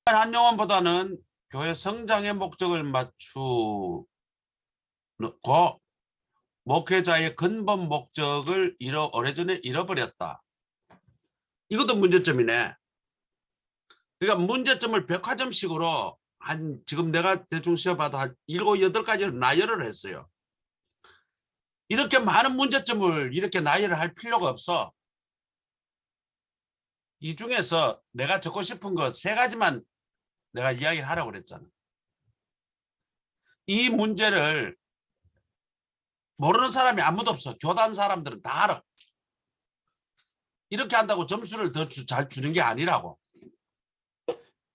한영원보다는 교회 성장의 목적을 맞추고 목회자의 근본 목적을 오래전에 잃어버렸다. 이것도 문제점이네. 그러니까 문제점을 백화점식으로 지금 내가 대충 씌워봐도 한 7, 8가지를 나열을 했어요. 이렇게 많은 문제점을 이렇게 나열을 할 필요가 없어. 이 중에서 내가 적고 싶은 거 3가지만 내가 이야기를 하라고 그랬잖아. 이 문제를 모르는 사람이 아무도 없어. 교단 사람들은 다 알아. 이렇게 한다고 점수를 더 잘 주는 게 아니라고.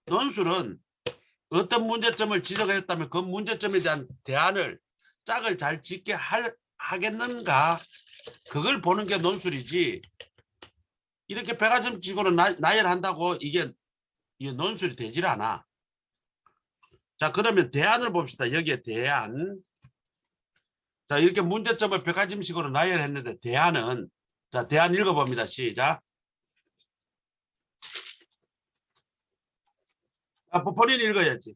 논술은 어떤 문제점을 지적했다면 그 문제점에 대한 대안을 짝을 잘 짓게 하겠는가, 그걸 보는 게 논술이지. 이렇게 백화점식으로 나열한다고 이게 논술이 되질 않아. 자, 그러면 대안을 봅시다. 여기에 대안. 자, 이렇게 문제점을 백화점식으로 나열했는데 대안은, 자, 대안 읽어봅니다. 시작. 본인이 읽어야지.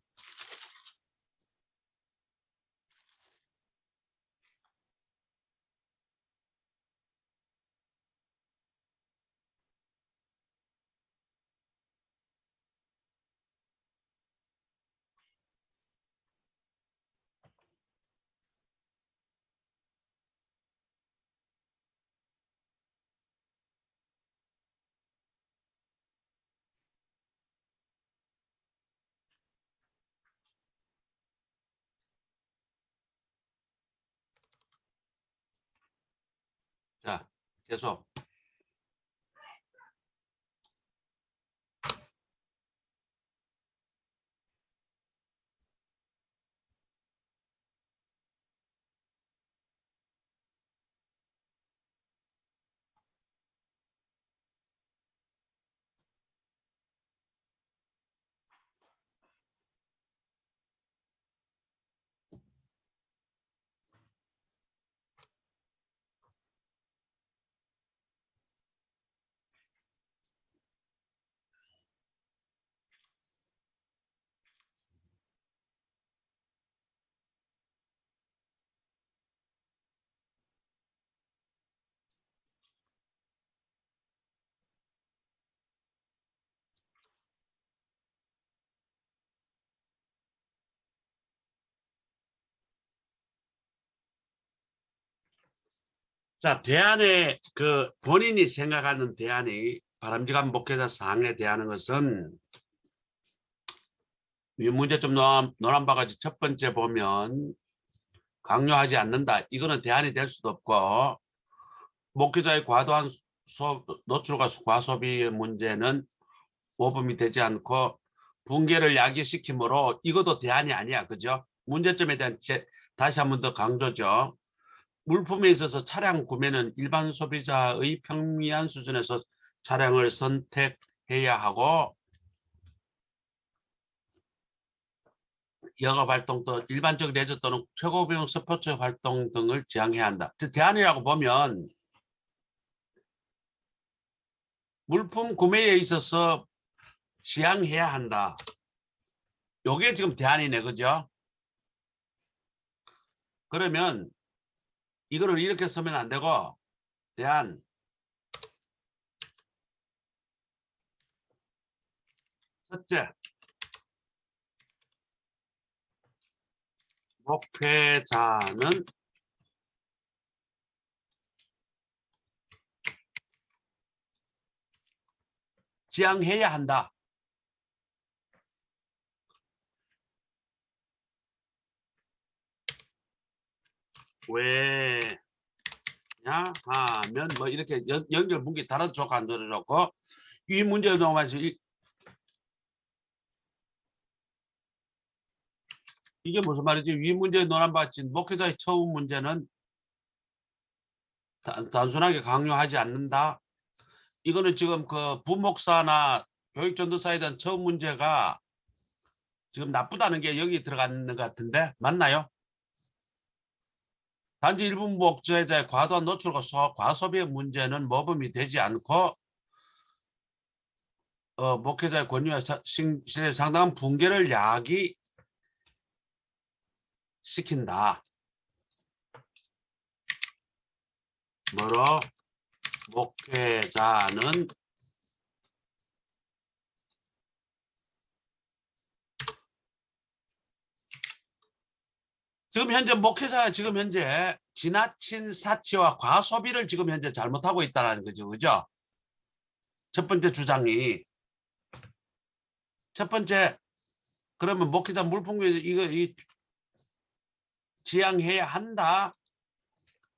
자, 계속. 자, 대안에 본인이 생각하는 대안이 바람직한 목회자 사항에 대한 것은 이 문제점 논한 바가 첫 번째 보면 강요하지 않는다. 이거는 대안이 될 수도 없고, 목회자의 과도한 노출과 과소비의 문제는 모범이 되지 않고 붕괴를 야기시키므로 이것도 대안이 아니야. 그죠? 문제점에 대한 다시 한 번 더 강조죠. 물품에 있어서 차량 구매는 일반 소비자의 평미한 수준에서 차량을 선택해야 하고, 영업활동 또 일반적 레저 또는 최고 비용 스포츠 활동 등을 지향해야 한다. 대안이라고 보면 물품 구매에 있어서 지향해야 한다. 요게 지금 대안이네. 그죠? 그러면 이거를 이렇게 쓰면 안 되고, 대안. 첫째, 목회자는 지향해야 한다. 왜냐 하면 뭐 이렇게 연결 문기 달아도 좋고 안 달아도 좋고, 이 문제에 넘어가서 이게 무슨 말이지? 위 문제에 논한받지 목회자의 처우 문제는 단순하게 강요하지 않는다. 이거는 지금 그 부목사나 교육전도사에 대한 처우 문제가 지금 나쁘다는 게 여기 들어가는 것 같은데 맞나요? 단지 일부 목회자의 과도한 노출과 과소비의 문제는 모범이 되지 않고 목회자의 권위와 신뢰에 상당한 붕괴를 야기시킨다. 뭐로? 목회자는 지금 현재 목회자가 지금 현재 지나친 사치와 과소비를 지금 현재 잘못하고 있다는 거죠. 그죠? 첫 번째 주장이. 첫 번째, 그러면 목회자 물품에 이거 지양해야 한다.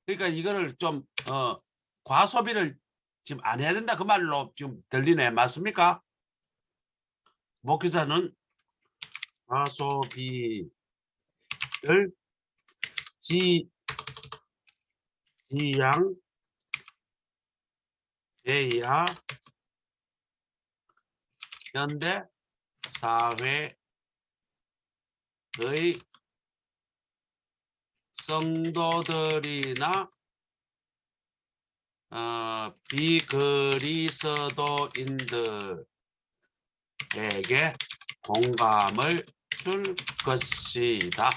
그러니까 이거를 좀 과소비를 지금 안 해야 된다 그 말로 지금 들리네. 맞습니까? 목회자는 과소비를 지양해야 현대 사회의 성도들이나 비그리스도인들에게 공감을 줄 것이다.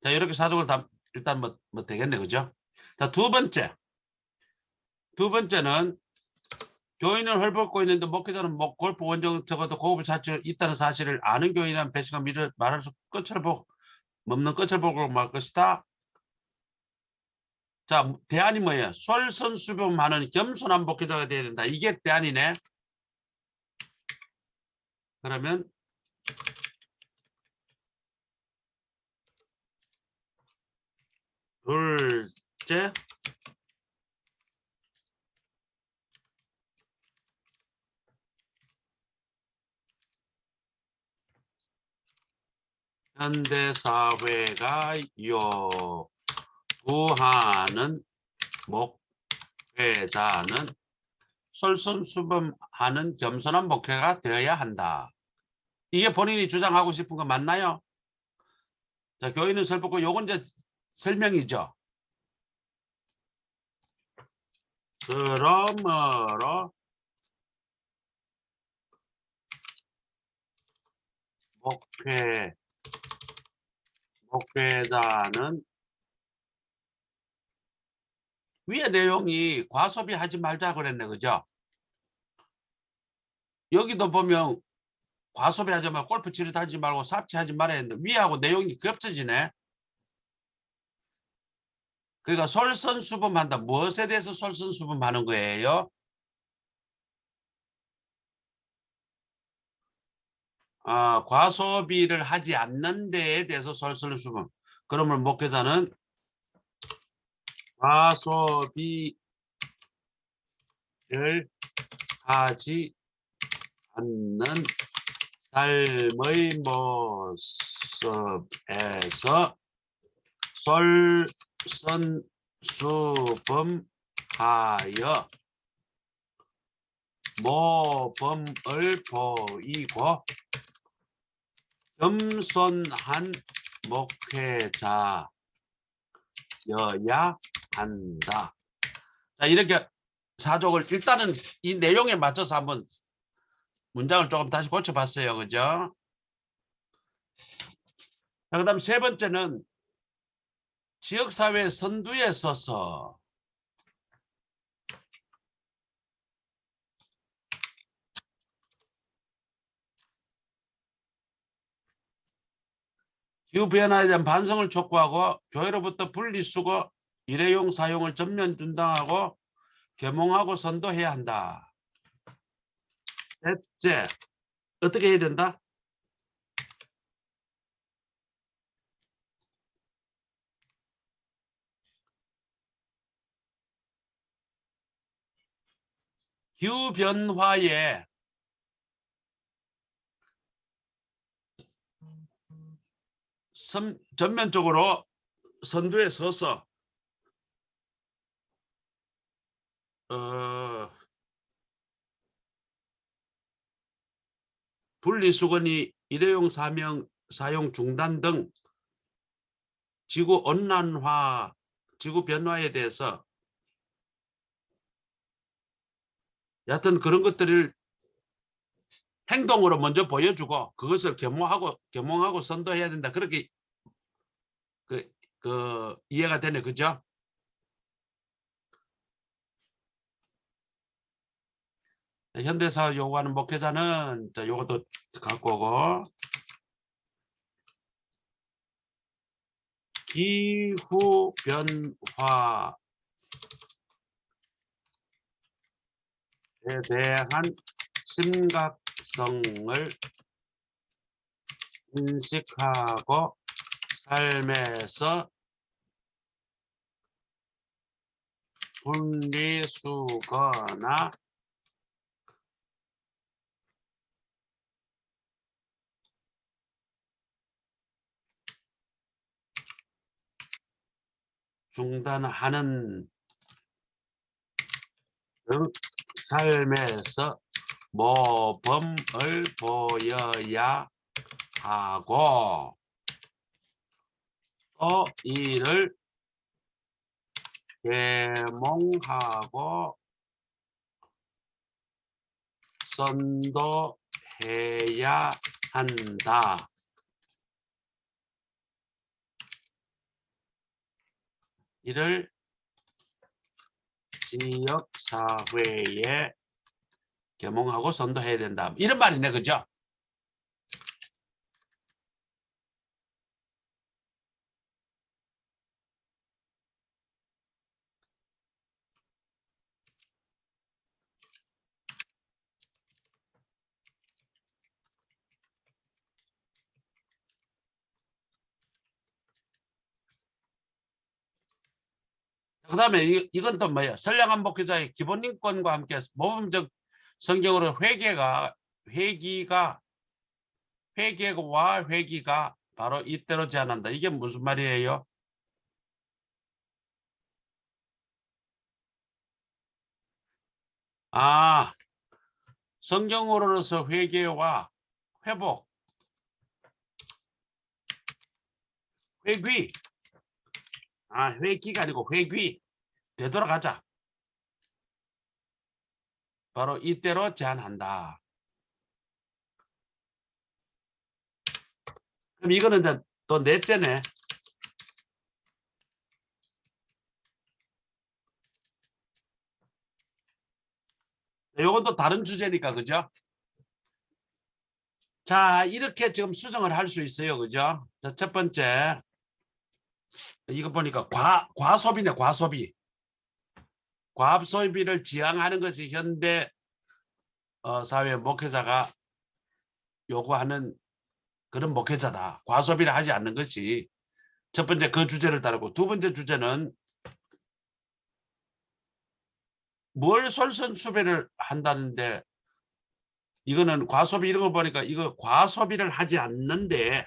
자, 이렇게 사족을 다 일단 뭐 되겠네, 그죠? 자, 두 번째는 교인을 헐벗고 있는데 목회자는 골프 원정 적어도 고급을 사치 있다는 사실을 아는 교인이란 배신감 미를 말할 수 끝을 보고 없는 끝을 보고 말 것이다. 자, 대안이 뭐예요? 솔선수범하는 겸손한 목회자가 돼야 된다. 이게 대안이네. 그러면 둘째, 현대사회가 요구하는 목회자는 솔선수범하는 겸손한 목회가 되어야 한다. 이게 본인이 주장하고 싶은 거 맞나요? 자, 교인은 슬프고 요건 이제 설명이죠. 그러므로 목회자는 위에 내용이 과소비하지 말자 그랬네, 그죠? 여기도 보면 과소비하지 말고 골프 치듯 하지 말고 삽질하지 말아야 했는데 위하고 내용이 겹쳐지네. 그러니까 솔선수범한다. 무엇에 대해서 솔선수범하는 거예요? 과소비를 하지 않는 데에 대해서 솔선수범. 그러면 목회자는 과소비를 하지 않는 삶의 모습에서 솔선수범하여 모범을 보이고 겸손한 목회자여야 한다. 자, 이렇게 사족을 일단은 이 내용에 맞춰서 한번 문장을 조금 다시 고쳐봤어요. 그죠? 자, 그다음 세 번째는 지역사회 선두에 서서 기후변화에 대한 반성을 촉구하고 교회로부터 분리수거 일회용 사용을 전면 중단하고 계몽하고 선도해야 한다. 셋째, 어떻게 해야 된다? 기후변화에 전면적으로 선두에 서서 분리수거니 일회용 사용 중단 등 지구 온난화, 지구 변화에 대해서 여하튼 그런 것들을 행동으로 먼저 보여주고 그것을 계몽하고 선도해야 된다. 그렇게 이해가 되네, 그죠? 현대사회 요구하는 목회자는 자, 요것도 갖고 오고 기후 변화에 대한 심각성을 인식하고 삶에서 분리수거나 중단하는 등 삶에서 모범을 보여야 하고 또 이를 계몽하고 선도해야 한다. 이를 지역사회에 계몽하고 선도해야 된다. 이런 말이네, 그죠? 그 다음에 이건 또 뭐예요? 선량한 목회자의 기본 인권과 함께 모범적 성경으로 회개와 바로 이때로 제한한다. 이게 무슨 말이에요? 아, 성경으로서 회개와 회복, 회귀. 회기가 아니고 회귀. 되돌아가자. 바로 이때로 제한한다. 그럼 이거는 이제 또 넷째네. 요건 또 다른 주제니까, 그죠? 자, 이렇게 지금 수정을 할 수 있어요. 그죠? 자, 첫 번째. 이거 보니까 과소비네, 과소비. 과소비를 지향하는 것이 현대 사회 목회자가 요구하는 그런 목회자다. 과소비를 하지 않는 것이 첫 번째 그 주제를 다루고 두 번째 주제는 뭘 솔선수배를 한다는데 이거는 과소비 이런 거 보니까 이거 과소비를 하지 않는데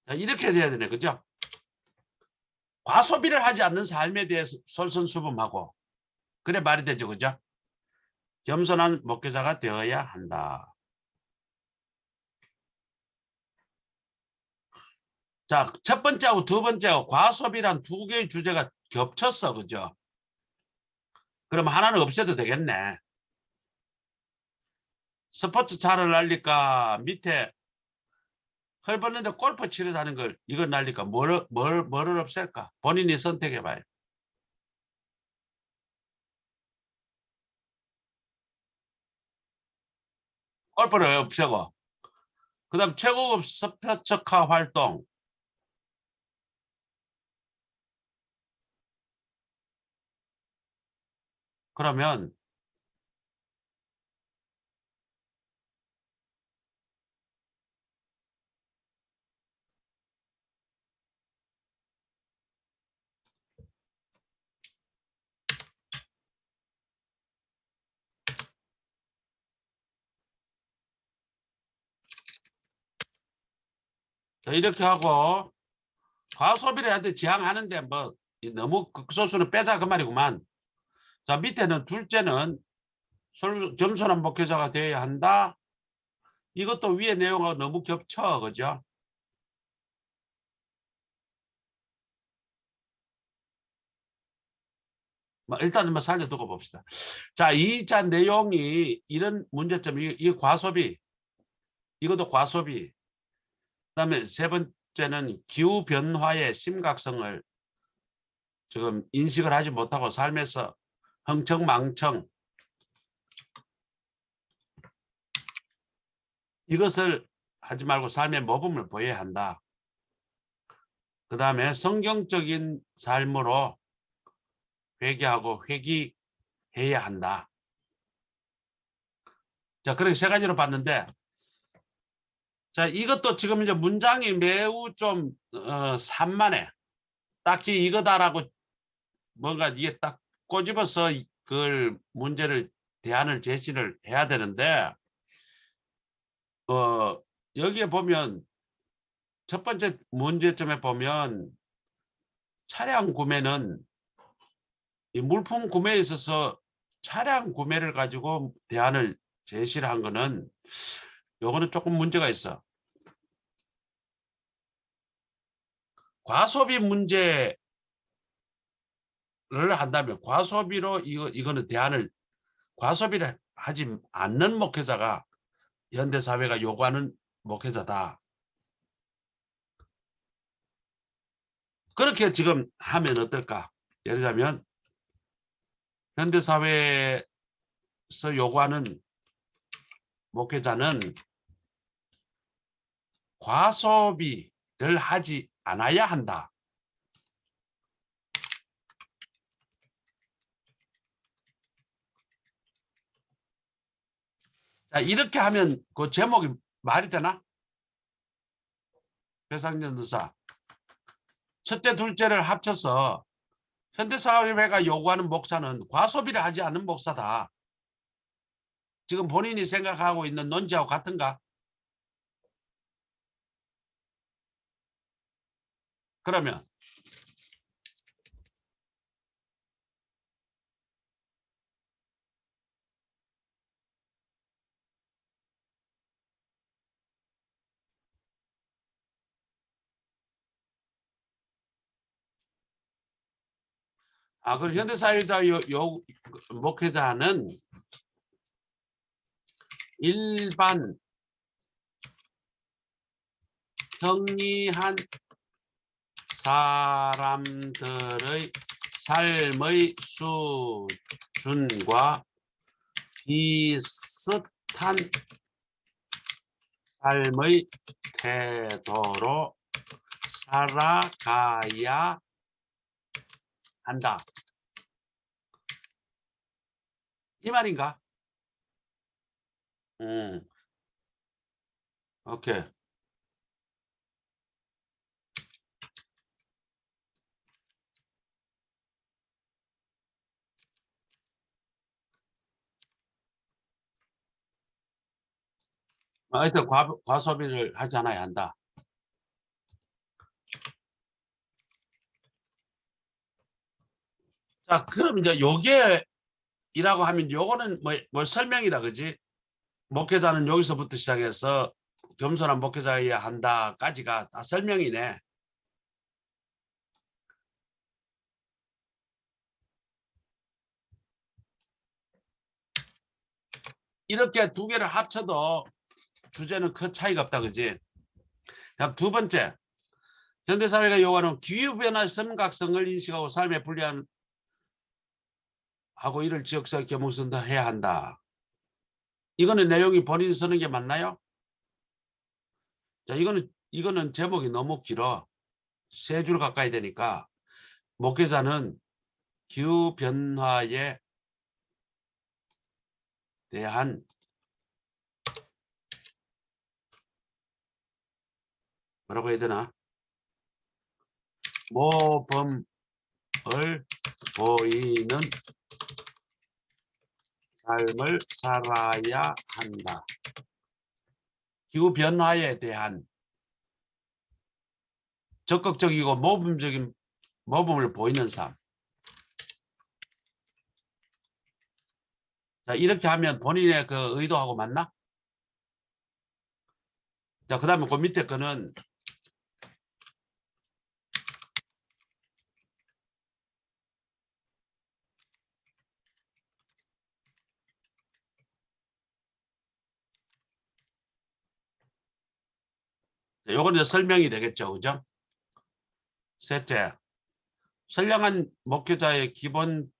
자, 이렇게 돼야 되네. 그죠? 과소비를 하지 않는 삶에 대해서 솔선수범하고 그래 말이 되죠. 그죠? 겸손한 목회자가 되어야 한다. 자, 첫 번째하고 두 번째하고 과소비란 두 개의 주제가 겹쳤어. 그죠? 그럼 하나는 없애도 되겠네. 스포츠 차를 날리까 밑에 헐벗는데 골프 치러 다는 걸 이걸 날리까 뭐를 없앨까? 본인이 선택해 봐요. 골프를 없애고 그다음 최고급 스포츠카 활동 그러면 이렇게 하고 과소비를 한테 지향하는데 뭐 너무 극소수는 빼자 그 말이구만. 자 밑에는 둘째는 겸손한 목회자가 되어야 한다. 이것도 위에 내용하고 너무 겹쳐. 그죠? 일단은 살려두고 봅시다. 자, 이자 내용이 이런 문제점이 이 과소비, 이것도 과소비. 그다음에 세 번째는 기후 변화의 심각성을 지금 인식을 하지 못하고 삶에서 흥청망청 이것을 하지 말고 삶의 모범을 보여야 한다. 그다음에 성경적인 삶으로 회개하고 회귀해야 한다. 자, 그렇게 세 가지로 봤는데, 자, 이것도 지금 이제 문장이 매우 좀 산만해. 딱히 이거다라고 뭔가 이게 딱 꼬집어서 그걸 문제를 대안을 제시를 해야 되는데, 여기에 보면 첫 번째 문제점에 보면 차량 구매는 이 물품 구매에 있어서 차량 구매를 가지고 대안을 제시를 한 거는 요거는 조금 문제가 있어. 과소비 문제를 한다면 과소비로 이거는 대안을 과소비를 하지 않는 목회자가 현대 사회가 요구하는 목회자다. 그렇게 지금 하면 어떨까? 예를 들자면 현대 사회에서 요구하는 목회자는 과소비를 하지 않아야 한다. 자, 이렇게 하면 그 제목이 말이 되나? 배상전 의사. 첫째, 둘째를 합쳐서 현대사회가 요구하는 목사는 과소비를 하지 않는 목사다. 지금 본인이 생각하고 있는 논지하고 같은가? 그러면 그럼 현대사회자 목회자는 일반 평이한 사람들의 삶의 수준과 비슷한 삶의 태도로 살아가야 한다. 이 말인가? 오케이. 하여튼 과소비를 하지 않아야 한다. 자, 그럼 이제 요게이라고 하면 요거는 뭐 설명이라 그지? 목회자는 여기서부터 시작해서 겸손한 목회자여야 한다까지가 다 설명이네. 이렇게 두 개를 합쳐도 주제는 큰 차이가 없다 그지? 두 번째, 현대사회가 요구하는 기후변화 심각성을 인식하고 삶에 불리한 하고 이를 지역사회 겸응선다 해야 한다. 이거는 내용이 본인이 쓰는 게 맞나요? 자, 이거는 제목이 너무 길어. 세 줄 가까이 되니까 목회자는 기후 변화에 대한 뭐라고 해야 되나? 모범을 보이는 삶을 살아야 한다. 기후 변화에 대한 적극적이고 모범적인 모범을 보이는 삶. 자, 이렇게 하면 본인의 그 의도하고 맞나? 자, 그 다음에 그 밑에 거는 요건 이제 설명이 되겠죠. 그죠? 셋째, 선량한 목회자의 기본권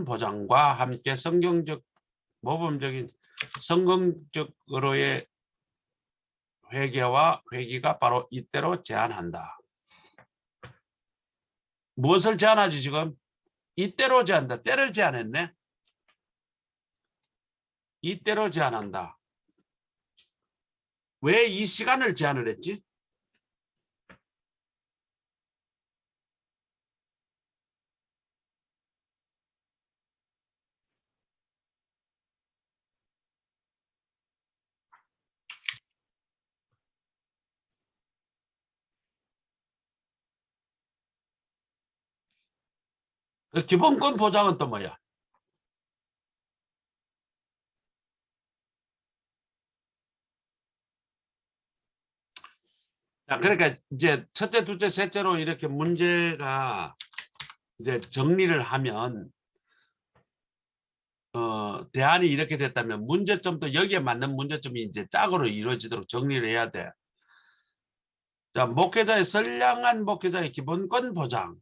보장과 함께 모범적인 성경적으로의 회개와 회기가 바로 이때로 제한한다. 무엇을 제한하지 지금? 이때로 제한한다. 때를 제한했네. 이때로 제한한다. 왜 이 시간을 제한을 했지? 그 기본권 보장은 또 뭐야? 자, 그러니까 이제 첫째, 둘째, 셋째로 이렇게 문제가 이제 정리를 하면 대안이 이렇게 됐다면 문제점도 여기에 맞는 문제점이 이제 짝으로 이루어지도록 정리를 해야 돼. 자, 선량한 목회자의 기본권 보장.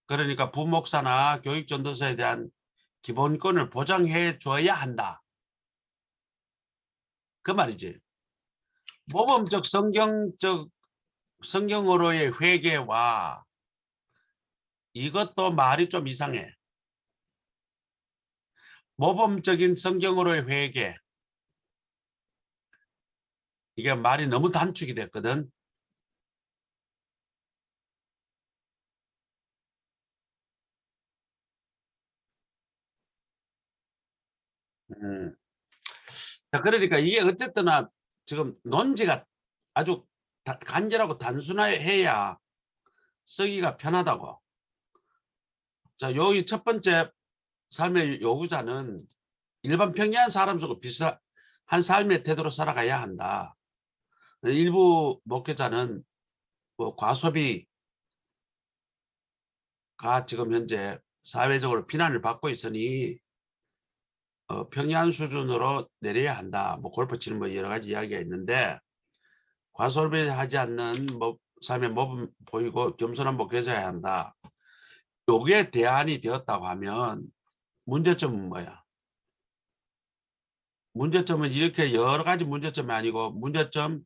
그러니까 부목사나 교육전도사에 대한 기본권을 보장해 줘야 한다. 그 말이지. 모범적 성경으로의 회개와 이것도 말이 좀 이상해. 모범적인 성경으로의 회개. 이게 말이 너무 단축이 됐거든. 음. 자, 그러니까 이게 어쨌든 지금 논지가 아주 간결하고 단순해야 쓰기가 편하다고. 자, 여기 첫 번째 삶의 요구자는 일반 평이한 사람 속에 비슷한 삶의 태도로 살아가야 한다. 일부 목회자는 뭐 과소비가 지금 현재 사회적으로 비난을 받고 있으니 평이한 수준으로 내려야 한다. 뭐 골프 치는 뭐 여러 가지 이야기가 있는데 과소비하지 않는 삶의 모범 보이고 겸손한 목회자여야 한다. 요게 대안이 되었다고 하면 문제점은 뭐야? 문제점은 이렇게 여러 가지 문제점이 아니고 문제점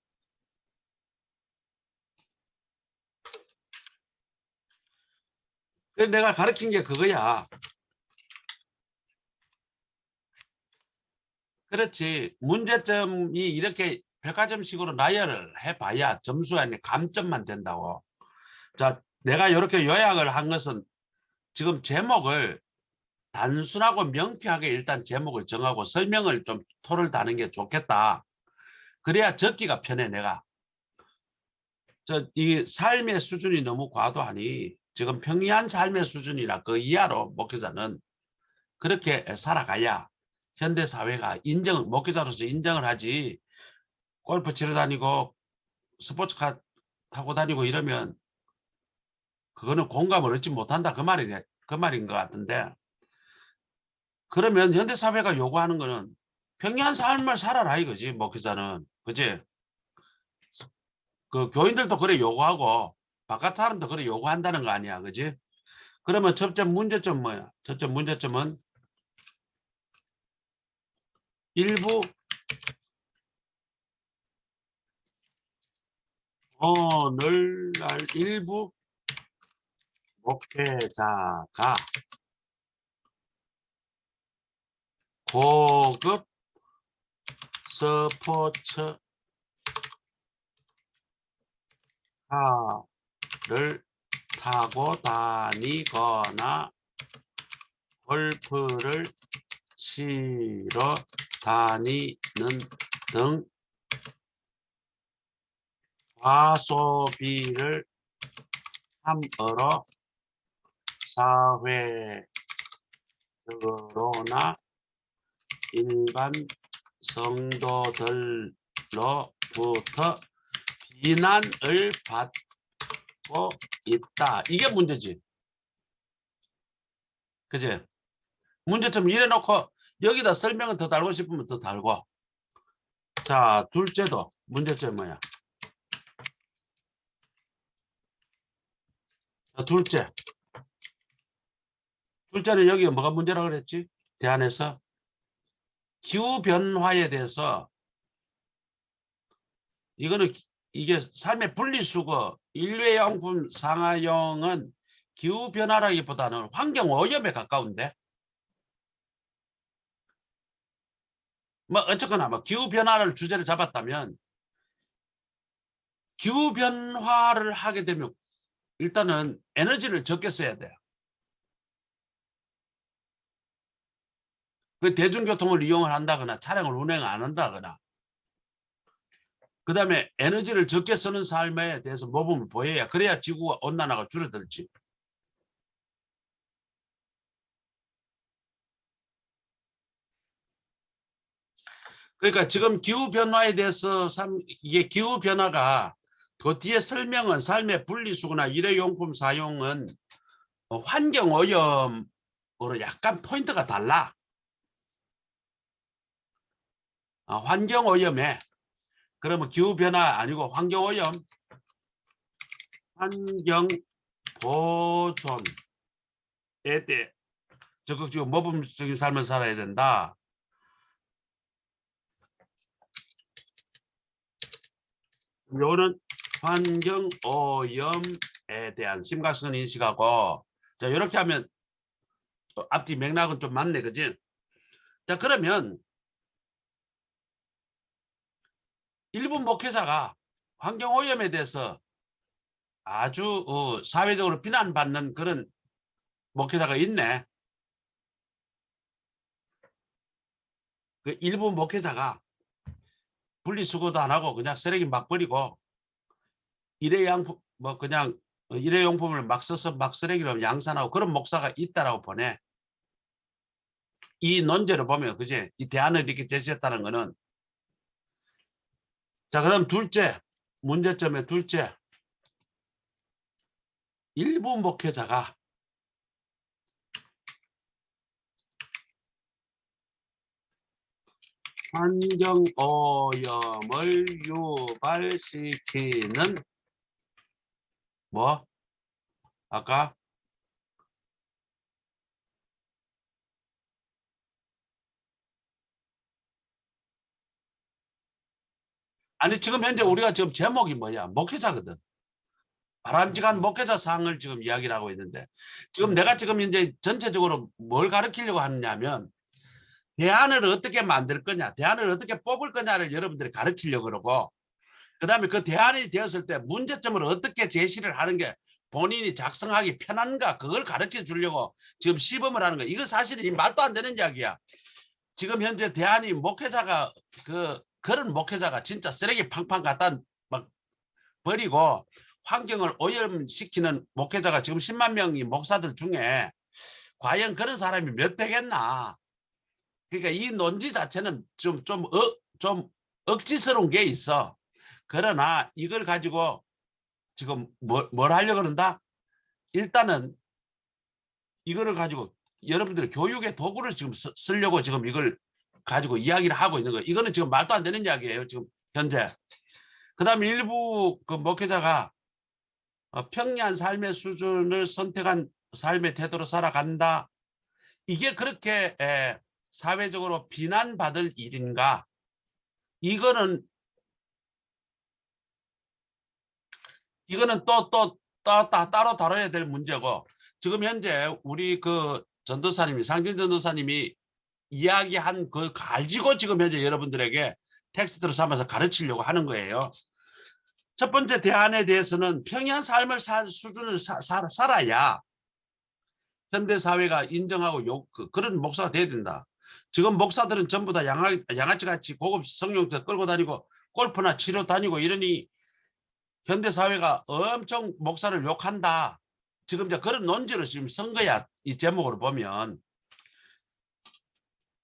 내가 가르친 게 그거야. 그렇지. 문제점이 이렇게 백화점식으로 나열을 해봐야 점수 아니 감점만 된다고. 자, 내가 이렇게 요약을 한 것은 지금 제목을 단순하고 명쾌하게 일단 제목을 정하고 설명을 좀 토를 다는 게 좋겠다. 그래야 적기가 편해 내가. 이 삶의 수준이 너무 과도하니 지금 평이한 삶의 수준이나 그 이하로 목회자는 그렇게 살아가야 현대 사회가 목회자로서 인정을 하지. 골프 치러 다니고 스포츠카 타고 다니고 이러면 그거는 공감을 얻지 못한다 그 말인 것 같은데, 그러면 현대 사회가 요구하는 거는 평이한 삶을 살아라 이거지. 목회자는 그지? 그 교인들도 그래 요구하고 바깥 사람도 그래 요구한다는 거 아니야, 그지? 그러면 첫째 문제점 뭐야? 첫째 문제점은 오늘날 일부 목회자가 고급 스포츠카를 타고 다니거나 골프를 치러 다니는 등 과소비를 함으로 사회적으로나 일반 성도들에게 비난을 받고 있다. 이게 문제지. 그지? 문제점 이래 놓고 여기다 설명을 더 달고 싶으면 더 달고. 자, 둘째도 문제점 뭐야? 자, 둘째는 여기가 뭐가 문제라고 그랬지? 대안에서 기후 변화에 대해서 이거는 이게 삶의 분리수거 일회용품 상하용은 기후 변화라기보다는 환경 오염에 가까운데 뭐 어쨌거나 뭐 기후 변화를 주제로 잡았다면 기후 변화를 하게 되면 일단은 에너지를 적게 써야 돼요. 그 대중교통을 이용을 한다거나 차량을 운행 안 한다거나 그 다음에 에너지를 적게 쓰는 삶에 대해서 모범을 보여야 그래야 지구가 온난화가 줄어들지. 그러니까 지금 기후변화에 대해서 이게 기후변화가 그 뒤에 설명은 삶의 분리수거나 일회용품 사용은 환경오염으로 약간 포인트가 달라. 환경오염에 그러면 기후변화 아니고 환경오염 환경보존에 대해 적극적으로 모범적인 삶을 살아야 된다. 요거는 환경오염에 대한 심각성을 인식하고 자 이렇게 하면 앞뒤 맥락은 좀 맞네 그지? 자 그러면 일부 목회자가 환경오염에 대해서 아주 사회적으로 비난받는 그런 목회자가 있네. 그 일부 목회자가 분리수거도 안 하고 그냥 쓰레기 막 버리고 일회용품 뭐 그냥 일회용품을 막 써서 막 쓰레기로 양산하고 그런 목사가 있다라고 보네. 이 논제를 보면 그지? 이 대안을 이렇게 제시했다는 거는 자 그다음 둘째 문제점의 둘째 일부 목회자가 환경오염을 유발시키는 뭐 아까 아니 지금 현재 우리가 지금 제목이 뭐야 목회자거든. 바람직한 목회자 상을 지금 이야기를 하고 있는데 지금 내가 지금 이제 전체적으로 뭘 가르치려고 하느냐면 대안을 어떻게 만들 거냐 대안을 어떻게 뽑을 거냐를 여러분들이 가르치려고 그러고 그 다음에 그 대안이 되었을 때 문제점을 어떻게 제시를 하는 게 본인이 작성하기 편한가 그걸 가르쳐 주려고 지금 시범을 하는 거야. 이거 사실은 말도 안 되는 이야기야. 지금 현재 대안이 목회자가 그런 목회자가 진짜 쓰레기 팡팡 갖다 막 버리고 환경을 오염시키는 목회자가 지금 10만 명이 목사들 중에 과연 그런 사람이 몇 되겠나. 그러니까 이 논지 자체는 좀 억지스러운 게 있어. 그러나 이걸 가지고 지금 뭘 하려고 그런다? 일단은 이거를 가지고 여러분들의 교육의 도구를 지금 쓰려고 지금 이걸 가지고 이야기를 하고 있는 거예요. 이거는 지금 말도 안 되는 이야기예요. 지금 현재. 그 다음에 일부 그 목회자가 평이한 삶의 수준을 선택한 삶의 태도로 살아간다. 이게 그렇게 사회적으로 비난받을 일인가? 이거는 따로 다뤄야 될 문제고 지금 현재 우리 그 전도사님이 상진 전도사님이 이야기한 그 가지고 지금 현재 여러분들에게 텍스트로 삼아서 가르치려고 하는 거예요. 첫 번째 대안에 대해서는 평이한 삶을 수준을 살아야 현대 사회가 인정하고 그런 목사가 돼야 된다. 지금 목사들은 전부 다 양아치 같이 고급 성령차 끌고 다니고 골프나 치러 다니고 이러니 현대 사회가 엄청 목사를 욕한다. 지금 이제 그런 논지를 지금 쓴 거야. 이 제목으로 보면.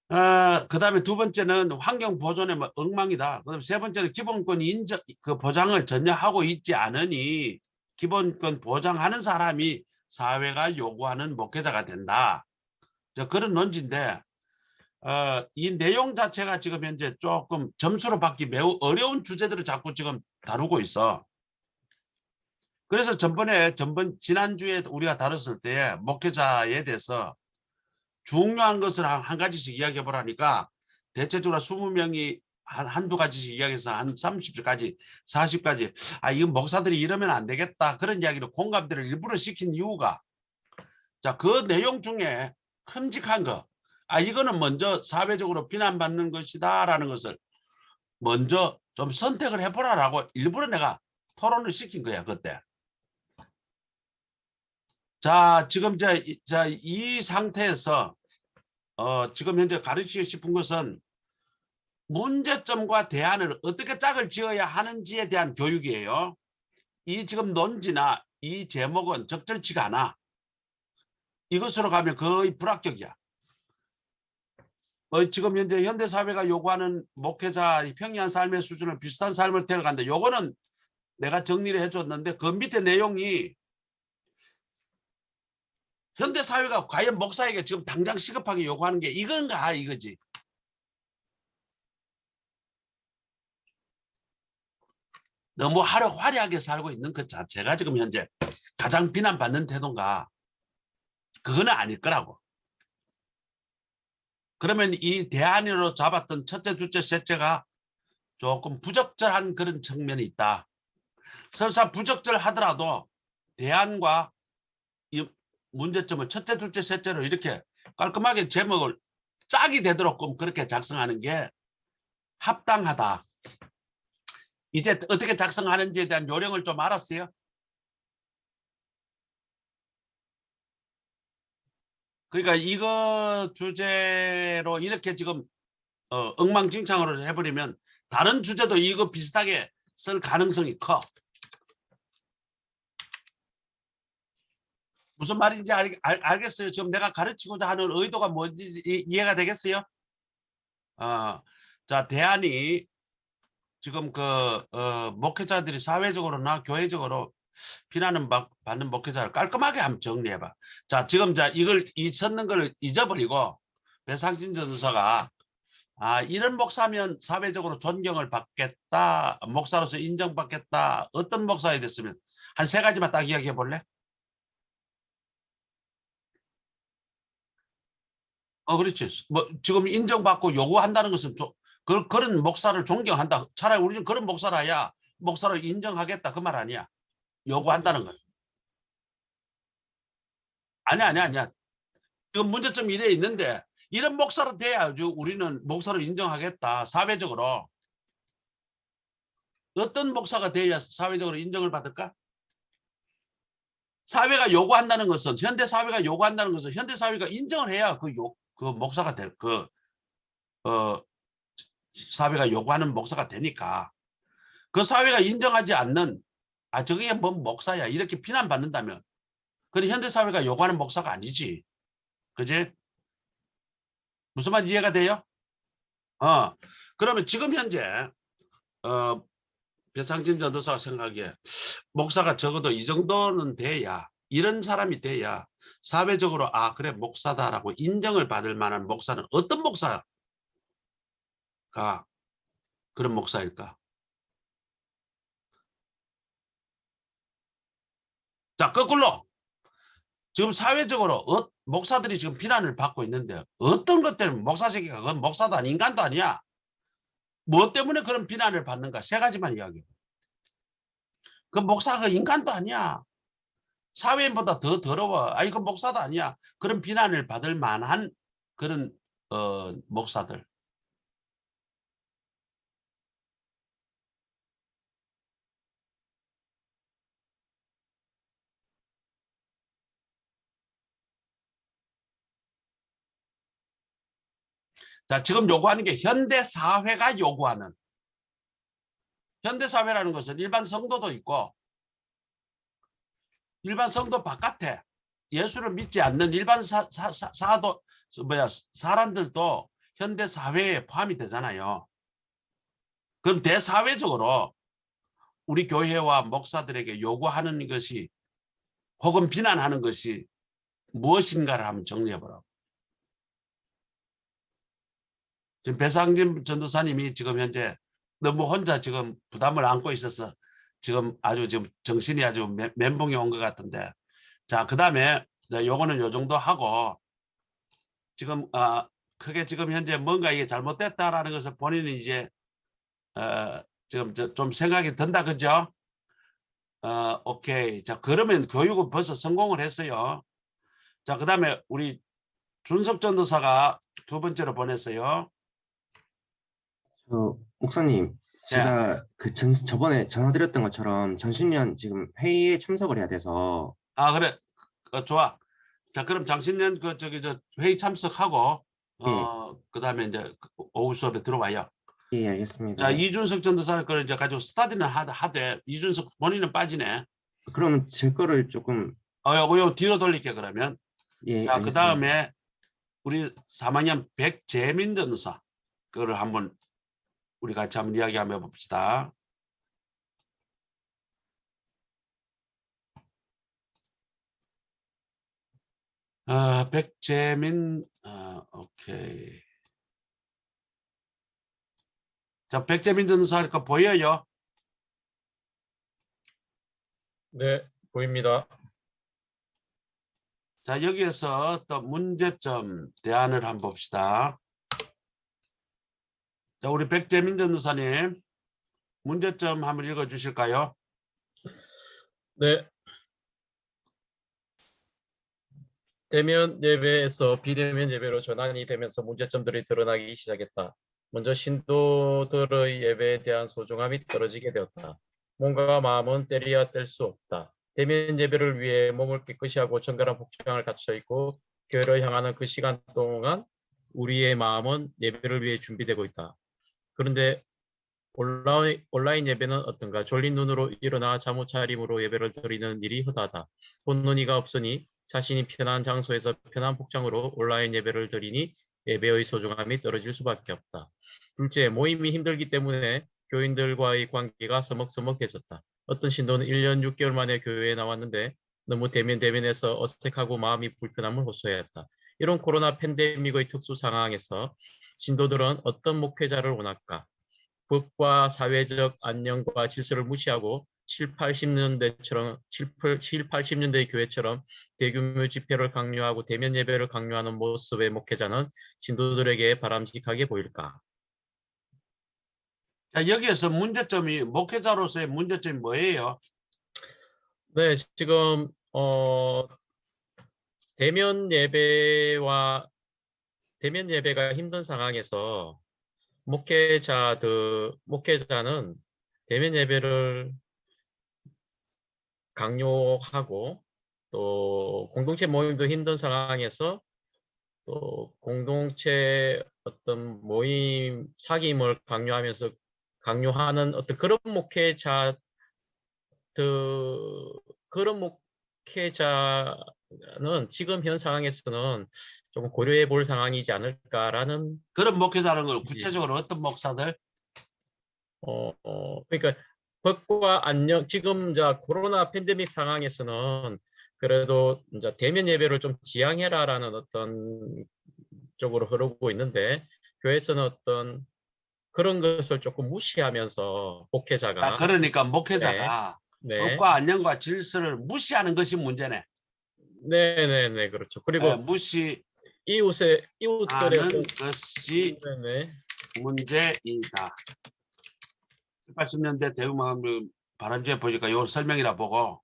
그다음에 두 번째는 환경 보존의 뭐 엉망이다. 그다음에 세 번째는 기본권 인정 그 보장을 전혀 하고 있지 않으니 기본권 보장하는 사람이 사회가 요구하는 목회자가 된다. 그런 논지인데 이 내용 자체가 지금 현재 조금 점수로 받기 매우 어려운 주제들을 자꾸 지금 다루고 있어. 그래서 지난주에 우리가 다뤘을 때 목회자에 대해서 중요한 것을 한 가지씩 이야기해 보라니까 대체적으로 20명이 한두 가지씩 이야기해서 한 30까지 40까지 이건 목사들이 이러면 안 되겠다 그런 이야기를 공감대를 일부러 시킨 이유가 자, 그 내용 중에 큼직한 거 이거는 먼저 사회적으로 비난받는 것이다 라는 것을 먼저 좀 선택을 해보라라고 일부러 내가 토론을 시킨 거야 그때. 자, 지금 이 상태에서 지금 현재 가르치고 싶은 것은 문제점과 대안을 어떻게 짝을 지어야 하는지에 대한 교육이에요. 이 지금 논지나 이 제목은 적절치가 않아. 이것으로 가면 거의 불합격이야. 지금 현재 현대사회가 요구하는 목회자 평이한 삶의 수준을 비슷한 삶을 데려간다. 요거는 내가 정리를 해줬는데 그 밑에 내용이 현대사회가 과연 목사에게 지금 당장 시급하게 요구하는 게 이건가 이거지. 너무 화려하게 살고 있는 것 자체가 지금 현재 가장 비난받는 태도인가. 그거는 아닐 거라고. 그러면 이 대안으로 잡았던 첫째, 둘째, 셋째가 조금 부적절한 그런 측면이 있다. 설사 부적절하더라도 대안과 이 문제점을 첫째, 둘째, 셋째로 이렇게 깔끔하게 제목을 짝이 되도록 그렇게 작성하는 게 합당하다. 이제 어떻게 작성하는지에 대한 요령을 좀 알았어요? 그러니까 이거 주제로 이렇게 지금 엉망진창으로 해버리면 다른 주제도 이거 비슷하게 쓸 가능성이 커. 무슨 말인지 알겠어요? 지금 내가 가르치고자 하는 의도가 뭔지 이해가 되겠어요? 자, 대안이 지금 목회자들이 사회적으로나 교회적으로 비난을 받는 목회자를 깔끔하게 한번 정리해봐. 자, 지금 이 썼는 걸 잊어버리고 배상진 전도사가 이런 목사면 사회적으로 존경을 받겠다. 목사로서 인정받겠다. 어떤 목사에 됐으면 한 세 가지만 딱 이야기해 볼래? 그렇지. 뭐 지금 인정받고 요구한다는 것은 그런 목사를 존경한다. 차라리 우리는 그런 목사라야 목사로 인정하겠다 그 말 아니야. 요구한다는 거. 아니야. 지금 문제점이 이래 있는데 이런 목사로 돼야 우리는 목사로 인정하겠다. 사회적으로. 어떤 목사가 돼야 사회적으로 인정을 받을까? 사회가 요구한다는 것은 현대 사회가 요구한다는 것은 현대 사회가 인정을 해야 그 목사가 어, 사회가 요구하는 목사가 되니까 그 사회가 인정하지 않는 저게 뭐 목사야 이렇게 비난받는다면 그건 현대 사회가 요구하는 목사가 아니지. 그지? 무슨 말 이해가 돼요? 그러면 지금 현재 어, 배상진 전도사가 생각하기에 목사가 적어도 이 정도는 돼야 이런 사람이 돼야 사회적으로 그래 목사다라고 인정을 받을 만한 목사는 어떤 목사가 그런 목사일까? 자, 거꾸로 지금 사회적으로 목사들이 지금 비난을 받고 있는데 어떤 것 때문에 목사 새끼가 그건 목사도 아니 인간도 아니야. 뭐 때문에 그런 비난을 받는가? 세 가지만 이야기해. 그 목사가 인간도 아니야. 사회인보다 더 더러워. 그 목사도 아니야. 그런 비난을 받을 만한 그런 목사들. 자, 지금 요구하는 게 현대 사회가 요구하는 현대 사회라는 것은 일반 성도도 있고 일반 성도 바깥에 예수를 믿지 않는 일반 사람들도 현대 사회에 포함이 되잖아요. 그럼 대사회적으로 우리 교회와 목사들에게 요구하는 것이 혹은 비난하는 것이 무엇인가를 한번 정리해보라고. 지금 배상진 전도사님이 지금 현재 너무 혼자 지금 부담을 안고 있어서 지금 아주 지금 정신이 아주 멘붕이 온 것 같은데, 자, 그 다음에 요거는 요 정도 하고, 지금 크게 지금 현재 뭔가 이게 잘못됐다라는 것을 본인이 이제 지금 좀 생각이 든다, 그죠? 오케이. 자, 그러면 교육은 벌써 성공을 했어요. 자, 그 다음에 우리 준석 전도사가 두 번째로 보냈어요. 목사님, 예. 제가 저번에 전화드렸던 것처럼 전신년 지금 회의에 참석을 해야 돼서. 그래. 좋아. 자, 그럼 장신년 저 회의 참석하고 예, 그다음에 이제 오후 수업에 들어와요. 예, 알겠습니다. 자, 이준석 전도사는 그걸 이제 가지고 스타디는 하되 이준석 본인은 빠지네. 그럼 제 거를 조금. 요거 뒤로 돌릴게 그러면. 예, 자, 알겠습니다. 그다음에 우리 3학년 백재민 전도사 그거를 한번 우리 같이 한번 이야기 한번 해봅시다. 백재민, 오케이. 자, 백재민 전도사 할거 보여요? 네, 보입니다. 자, 여기에서 또 문제점 대안을 한번 봅시다. 자, 우리 백재민 전도사님 문제점 한번 읽어 주실까요? 네. 대면 예배에서 비대면 예배로 전환이 되면서 문제점들이 드러나기 시작했다. 먼저 신도들의 예배에 대한 소중함이 떨어지게 되었다. 몸과 마음은 때려야 뗄 수 없다. 대면 예배를 위해 몸을 깨끗이 하고 정갈한 복장을 갖춰 입고 교회를 향하는 그 시간 동안 우리의 마음은 예배를 위해 준비되고 있다. 그런데 온라인 예배는 어떤가? 졸린 눈으로 일어나 잠옷 차림으로 예배를 드리는 일이 허다하다. 본논의가 없으니 자신이 편한 장소에서 편한 복장으로 온라인 예배를 드리니 예배의 소중함이 떨어질 수밖에 없다. 둘째, 모임이 힘들기 때문에 교인들과의 관계가 서먹서먹해졌다. 어떤 신도는 1년 6개월 만에 교회에 나왔는데 너무 대면에서 어색하고 마음이 불편함을 호소해야 했다. 이런 코로나 팬데믹의 특수 상황에서 신도들은 어떤 목회자를 원할까? 법과 사회적 안녕과 질서를 무시하고 7, 80년대의 교회처럼 대규모 집회를 강요하고 대면 예배를 강요하는 모습의 목회자는 신도들에게 바람직하게 보일까? 자, 여기에서 문제점이 목회자로서의 문제점이 뭐예요? 네, 지금 대면 예배가 힘든 상황에서 목회자는 대면 예배를 강요하고 또 공동체 모임도 힘든 상황에서 또 공동체 어떤 모임 사귐을 강요하는 어떤 그런 목회자는 지금 현 상황에서는 조금 고려해 볼 상황이지 않을까라는. 그런 목회자라는 걸 예. 구체적으로 어떤 목사들? 그러니까 법과 안녕 지금 이제 코로나 팬데믹 상황에서는 그래도 이제 대면 예배를 좀 지양해라라는 어떤 쪽으로 흐르고 있는데 교회에서는 어떤 그런 것을 조금 무시하면서 목회자가. 그러니까 네, 목회자가 네, 법과 안녕과 질서를 무시하는 것이 문제네. 네, 네, 네, 그렇죠. 그리고 무시하는 이웃들의 것이 네, 문제이다. 80년대 대우마음 바람쥐에 보니까 요 설명이라 보고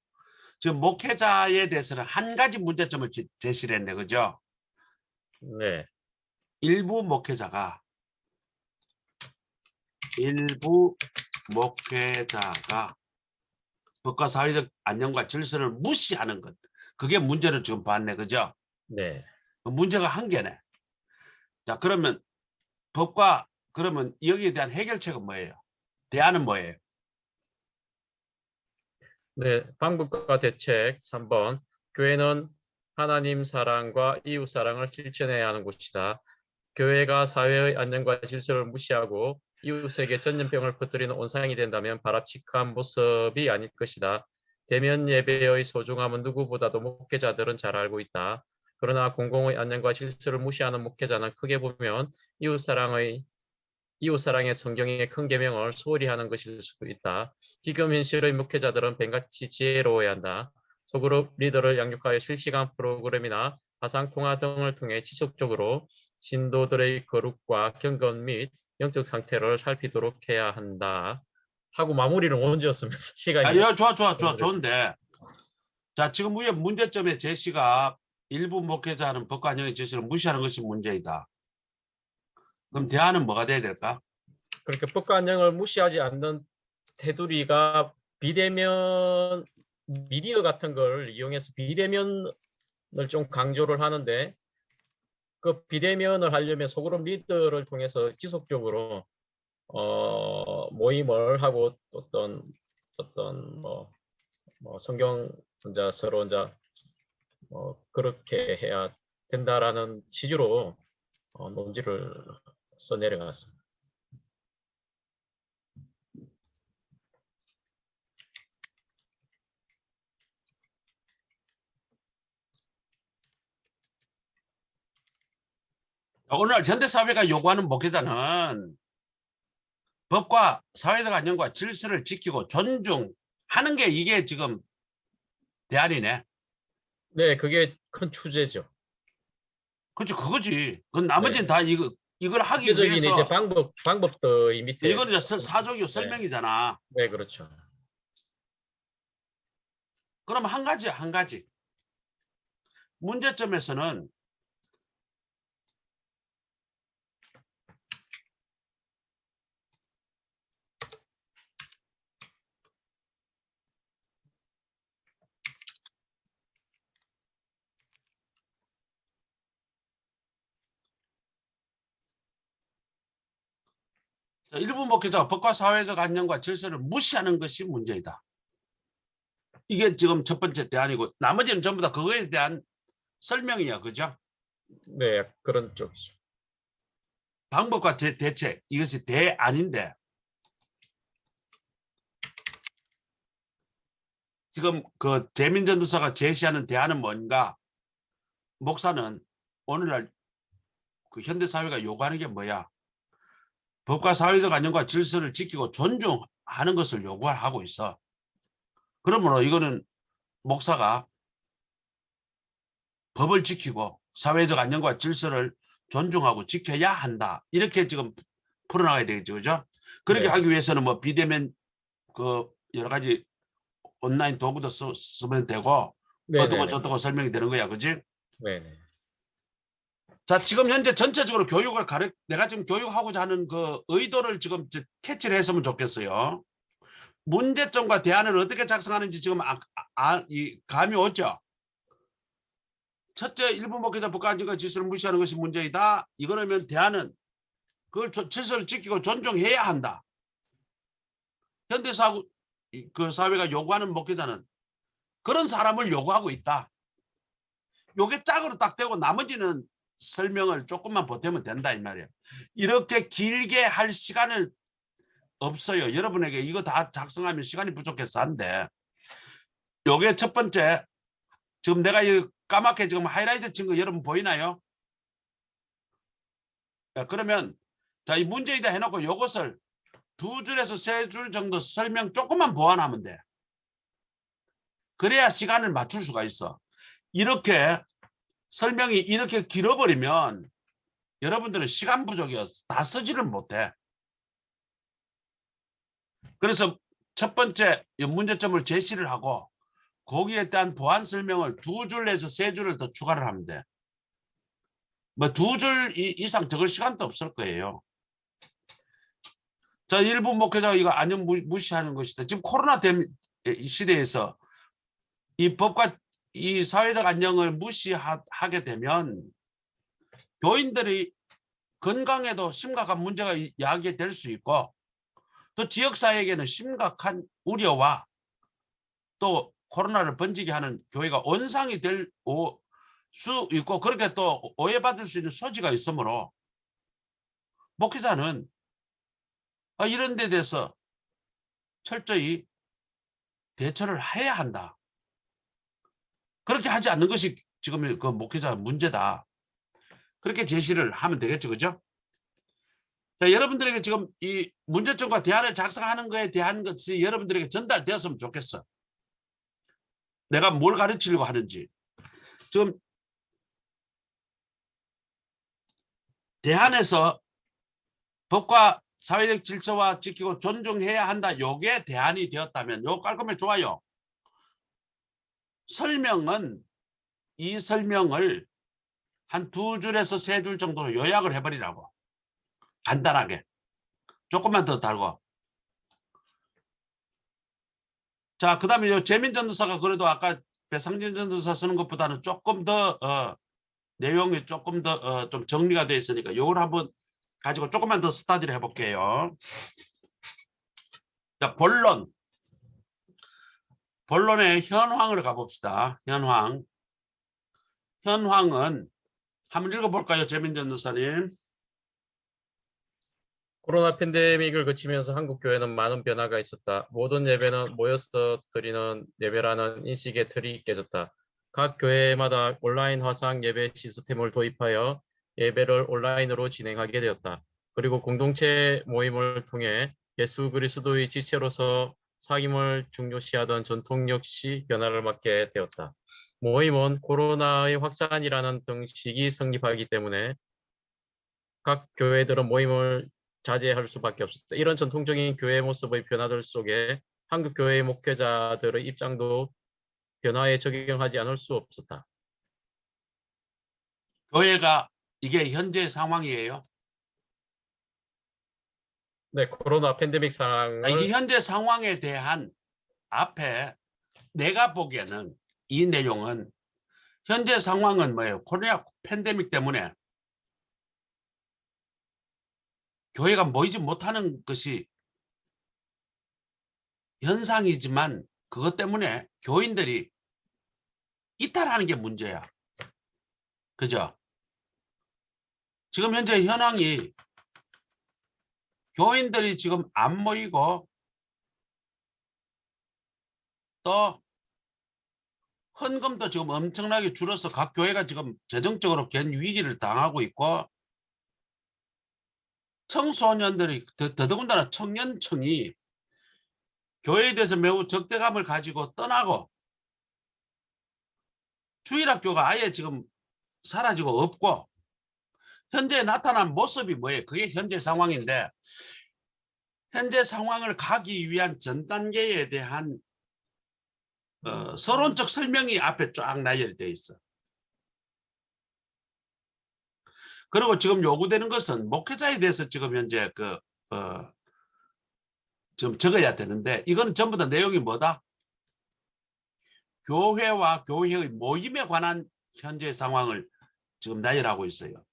지금 목회자에 대해서는 한 가지 문제점을 제시를 했네, 그죠? 네, 일부 목회자가 법과 사회적 안녕과 질서를 무시하는 것. 그게 문제를 지금 봤네, 그죠? 네. 문제가 한 개네. 자, 그러면 그러면 여기에 대한 해결책은 뭐예요? 대안은 뭐예요? 네, 방법과 대책 3번. 교회는 하나님 사랑과 이웃 사랑을 실천해야 하는 곳이다. 교회가 사회의 안녕과 질서를 무시하고 이웃에게 전염병을 퍼뜨리는 온상이 된다면 바람직한 모습이 아닐 것이다. 대면 예배의 소중함은 누구보다도 목회자들은 잘 알고 있다. 그러나 공공의 안녕과 질서를 무시하는 목회자는 크게 보면 이웃사랑의 성경의 큰 계명을 소홀히 하는 것일 수도 있다. 지금 현실의 목회자들은 뱀같이 지혜로워야 한다. 소그룹 리더를 양육하여 실시간 프로그램이나 화상통화 등을 통해 지속적으로 신도들의 거룩과 경건 및 영적 상태를 살피도록 해야 한다. 하고 마무리를 못 지었습니다. 시간이. 아니요, 좋아, 좋은데. 자, 지금 위에 문제점의 제시가 일부 목회자는 법과 안녕의 제시를 무시하는 것이 문제이다. 그럼 대안은 뭐가 돼야 될까? 그렇게 법과 안녕을 무시하지 않는 테두리가 비대면 미디어 같은 걸 이용해서 비대면을 좀 강조를 하는데 그 비대면을 하려면 소그룹 리더를 통해서 지속적으로 모임을 하고 어떤 성경 이제 서로 이제 그렇게 해야 된다라는 취지로 논지를 써내려갔습니다. 오늘 현대사회가 요구하는 목회자는 법과 사회적 안녕과 질서를 지키고 존중하는 게 이게 지금 대안이네. 네, 그게 큰 주제죠. 그렇죠, 그거지. 그건 나머지는 네. 다 이걸 하기 구체적인 위해서 이제 방법들이 밑에. 이거는 이제 사조교 설명이잖아. 네, 그렇죠. 그럼 한 가지. 문제점에서는 일부 목회자가 법과 사회적 안녕과 질서를 무시하는 것이 문제이다. 이게 지금 첫 번째 대안이고 나머지는 전부 다 그거에 대한 설명이야. 그죠? 네, 그런 쪽이죠. 방법과 대책 이것이 대안인데 지금 그 재민전도사가 제시하는 대안은 뭔가? 목사는 오늘날 그 현대사회가 요구하는 게 뭐야? 법과 사회적 안녕과 질서를 지키고 존중하는 것을 요구하고 있어. 그러므로 이거는 목사가 법을 지키고 사회적 안녕과 질서를 존중하고 지켜야 한다. 이렇게 지금 풀어나가야 되겠죠. 그죠? 그렇게 네. 하기 위해서는 뭐 비대면 그 여러 가지 온라인 도구도 쓰면 되고 어떻고 저떻고 설명이 되는 거야. 그지? 네네. 자, 지금 현재 전체적으로 교육을 내가 지금 교육하고자 하는 그 의도를 지금 캐치를 했으면 좋겠어요. 문제점과 대안을 어떻게 작성하는지 지금 감이 오죠? 첫째, 일부 목회자 법과 안전과 질서를 무시하는 것이 문제이다. 이거라면 대안은 그걸 질서를 지키고 존중해야 한다. 현대사 그 사회가 요구하는 목회자는 그런 사람을 요구하고 있다. 요게 짝으로 딱 되고 나머지는 설명을 조금만 보태면 된다 이 말이에요. 이렇게 길게 할 시간을 없어요. 여러분에게 이거 다 작성하면 시간이 부족해서 한데 요게 첫 번째. 지금 내가 이 까맣게 지금 하이라이트 친 거 여러분 보이나요? 그러면 자, 이 문제이다 해놓고 요것을 2줄에서 3줄 정도 설명 조금만 보완하면 돼. 그래야 시간을 맞출 수가 있어. 이렇게 설명이 이렇게 길어버리면 여러분들은 시간 부족이어서 다 쓰지를 못해. 그래서 첫 번째 문제점을 제시를 하고 거기에 대한 보완 설명을 2줄에서 3줄을 더 추가를 하면 돼. 뭐 2줄 이상 적을 시간도 없을 거예요. 자, 일부 목회자가 이거 안녕 무시하는 것이다. 지금 코로나 시대에서 이 법과 이 사회적 안녕을 무시하게 되면 교인들이 건강에도 심각한 문제가 야기될 수 있고 또 지역사회에게는 심각한 우려와 또 코로나를 번지게 하는 교회가 온상이 될 수 있고 그렇게 또 오해받을 수 있는 소지가 있으므로 목회자는 이런 데 대해서 철저히 대처를 해야 한다. 그렇게 하지 않는 것이 지금 그 목회자 문제다. 그렇게 제시를 하면 되겠죠. 그죠? 자, 여러분들에게 지금 이 문제점과 대안을 작성하는 것에 대한 것이 여러분들에게 전달되었으면 좋겠어. 내가 뭘 가르치려고 하는지. 지금 대안에서 법과 사회적 질서와 지키고 존중해야 한다. 요게 대안이 되었다면 요 깔끔해 좋아요. 설명은 이 설명을 한 2줄에서 3줄 정도로 요약을 해버리라고. 간단하게. 조금만 더 달고. 자, 그 다음에 요 재민 전도사가 그래도 아까 배상진 전도사 쓰는 것보다는 조금 더 내용이 조금 더 좀 정리가 되어 있으니까 요걸 한번 가지고 조금만 더 스터디를 해볼게요. 자, 본론의 현황을 가봅시다. 현황은 한번 읽어볼까요, 재민 전도사님? 코로나 팬데믹을 거치면서 한국 교회는 많은 변화가 있었다. 모든 예배는 모여서 드리는 예배라는 인식의 틀이 깨졌다. 각 교회마다 온라인 화상 예배 시스템을 도입하여 예배를 온라인으로 진행하게 되었다. 그리고 공동체 모임을 통해 예수 그리스도의 지체로서 사귐을 중요시하던 전통 역시 변화를 맞게 되었다. 모임은 코로나의 확산이라는 등식이 성립하기 때문에 각 교회들은 모임을 자제할 수밖에 없었다. 이런 전통적인 교회 모습의 변화들 속에 한국 교회의 목회자들의 입장도 변화에 적용하지 않을 수 없었다. 교회가 이게 현재 상황이에요. 네, 코로나 팬데믹 상황을 이 현재 상황에 대한 앞에 내가 보기에는 이 내용은 현재 상황은 뭐예요? 코로나 팬데믹 때문에 교회가 모이지 못하는 것이 현상이지만 그것 때문에 교인들이 이탈하는 게 문제야. 그죠? 지금 현재 현황이 교인들이 지금 안 모이고 또 헌금도 지금 엄청나게 줄어서 각 교회가 지금 재정적으로 견 위기를 당하고 있고 청소년들이 더더군다나 청년층이 교회에 대해서 매우 적대감을 가지고 떠나고 주일학교가 아예 지금 사라지고 없고 현재 나타난 모습이 뭐예요? 그게 현재 상황인데 현재 상황을 가기 위한 전 단계에 대한 서론적 설명이 앞에 쫙 나열되어 있어. 그리고 지금 요구되는 것은 목회자에 대해서 지금 현재 좀 적어야 되는데 이거는 전부 다 내용이 뭐다? 교회와 교회의 모임에 관한 현재 상황을 지금 나열하고 있어요.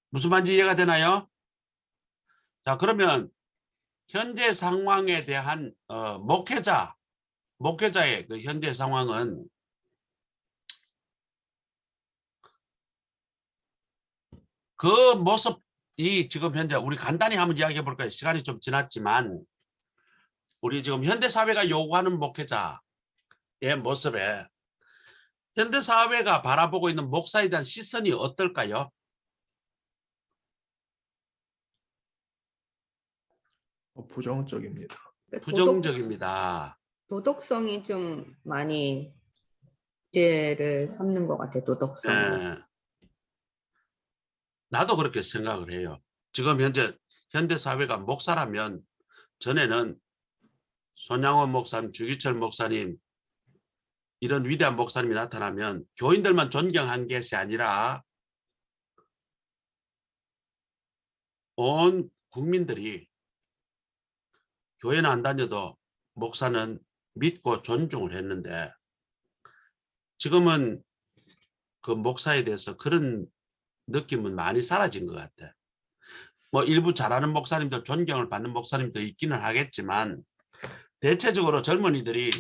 무슨 말인지 이해가 되나요? 자, 그러면 현재 상황에 대한 목회자의 그 현재 상황은 그 모습이 지금 현재 우리 간단히 한번 이야기해 볼까요? 시간이 좀 지났지만 우리 지금 현대 사회가 요구하는 목회자의 모습에 현대 사회가 바라보고 있는 목사에 대한 시선이 어떨까요? 부정적입니다. 그러니까 부정적입니다. 도덕성이 좀 많이 문제를 삼는 것 같아요. 도덕성을. 예. 나도 그렇게 생각을 해요. 지금 현대 사회가 목사라면 전에는 손양원 목사님, 주기철 목사님 이런 위대한 목사님이 나타나면 교인들만 존경한 것이 아니라 온 국민들이 교회는 안 다녀도 목사는 믿고 존중을 했는데 지금은 그 목사에 대해서 그런 느낌은 많이 사라진 것 같아. 뭐 일부 잘하는 목사님들, 존경을 받는 목사님도 있기는 하겠지만 대체적으로 젊은이들이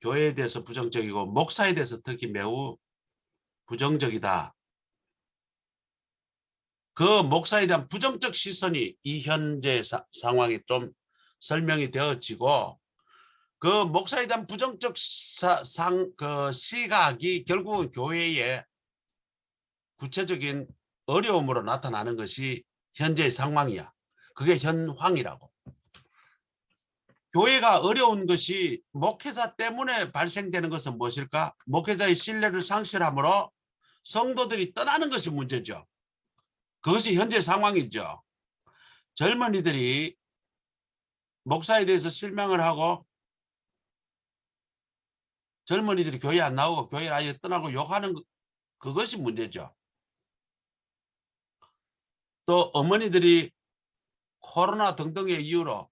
교회에 대해서 부정적이고 목사에 대해서 특히 매우 부정적이다. 그 목사에 대한 부정적 시선이 이 현재 상황이 좀 설명이 되어지고 그 목사에 대한 부정적 그 시각이 결국은 교회의 구체적인 어려움으로 나타나는 것이 현재의 상황이야. 그게 현황이라고. 교회가 어려운 것이 목회자 때문에 발생되는 것은 무엇일까? 목회자의 신뢰를 상실함으로 성도들이 떠나는 것이 문제죠. 그것이 현재 상황이죠. 젊은이들이 목사에 대해서 실망을 하고 젊은이들이 교회 안 나오고 교회를 아예 떠나고 욕하는 그것이 문제죠. 또 어머니들이 코로나 등등의 이유로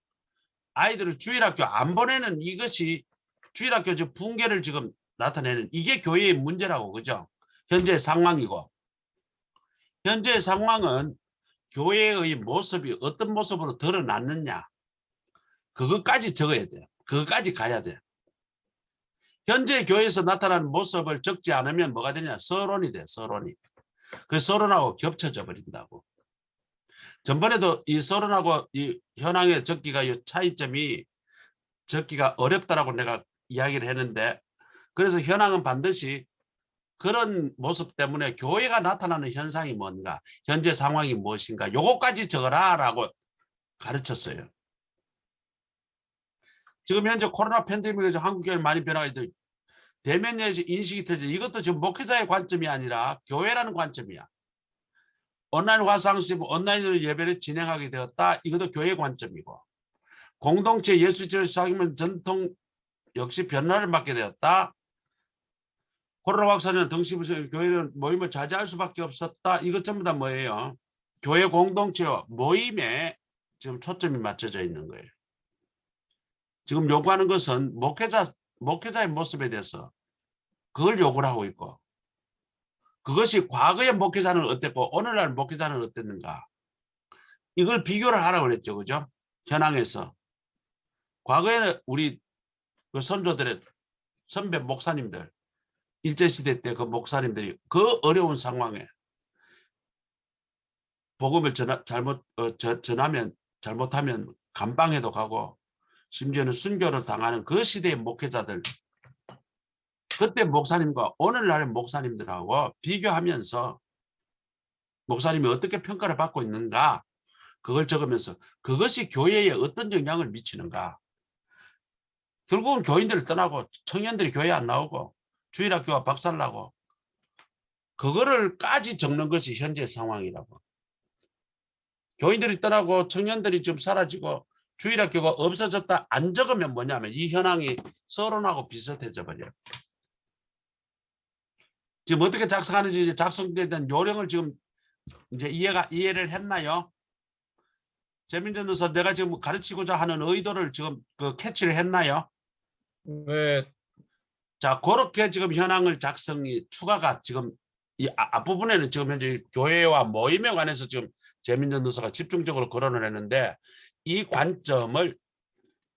아이들을 주일학교 안 보내는 이것이 주일학교 붕괴를 지금 나타내는 이게 교회의 문제라고 그죠? 현재 상황이고 현재 상황은 교회의 모습이 어떤 모습으로 드러났느냐 그것까지 적어야 돼요. 그것까지 가야 돼요. 현재 교회에서 나타나는 모습을 적지 않으면 뭐가 되냐? 서론이 돼. 서론이. 그 서론하고 겹쳐져 버린다고. 전번에도 이 서론하고 이 현황의 적기가 이 차이점이 적기가 어렵다라고 내가 이야기를 했는데 그래서 현황은 반드시 그런 모습 때문에 교회가 나타나는 현상이 뭔가 현재 상황이 무엇인가 요거까지 적어라라고 가르쳤어요. 지금 현재 코로나 팬데믹에서 한국 교회는 많이 변화가 있다. 대면에서 인식이 터져 이것도 지금 목회자의 관점이 아니라 교회라는 관점이야. 온라인 화상수업 온라인으로 예배를 진행하게 되었다. 이것도 교회 관점이고 공동체 예수절 수학이면 전통 역시 변화를 맞게 되었다. 코로나 확산이나 등심에서 교회는 모임을 자제할 수밖에 없었다. 이것 전부 다 뭐예요? 교회 공동체와 모임에 지금 초점이 맞춰져 있는 거예요. 지금 요구하는 것은 목회자의 모습에 대해서 그걸 요구를 하고 있고 그것이 과거의 목회자는 어땠고 오늘날 목회자는 어땠는가 이걸 비교를 하라고 그랬죠. 그죠? 현황에서 과거에는 우리 그 선조들의 선배 목사님들 일제시대 때 그 목사님들이 그 어려운 상황에 복음을 전하면 잘못하면 감방에도 가고 심지어는 순교를 당하는 그 시대의 목회자들 그때 목사님과 오늘날의 목사님들하고 비교하면서 목사님이 어떻게 평가를 받고 있는가 그걸 적으면서 그것이 교회에 어떤 영향을 미치는가 결국은 교인들을 떠나고 청년들이 교회 안 나오고 주일학교가 박살나고 그거를까지 적는 것이 현재 상황이라고. 교인들이 떠나고 청년들이 좀 사라지고 주일학교가 없어졌다 안 적으면 뭐냐면 이 현황이 서론하고 비슷해져 버려요. 지금 어떻게 작성하는지 작성에 대한 요령을 지금 이제 이해를 했나요? 재민전 교사 내가 지금 가르치고자 하는 의도를 지금 그 캐치를 했나요? 네, 자, 그렇게 지금 현황을 작성이 추가가 지금 이 앞부분에는 지금 현재 교회와 모임에 관해서 지금 재민전 교사가 집중적으로 거론을 했는데 이 관점을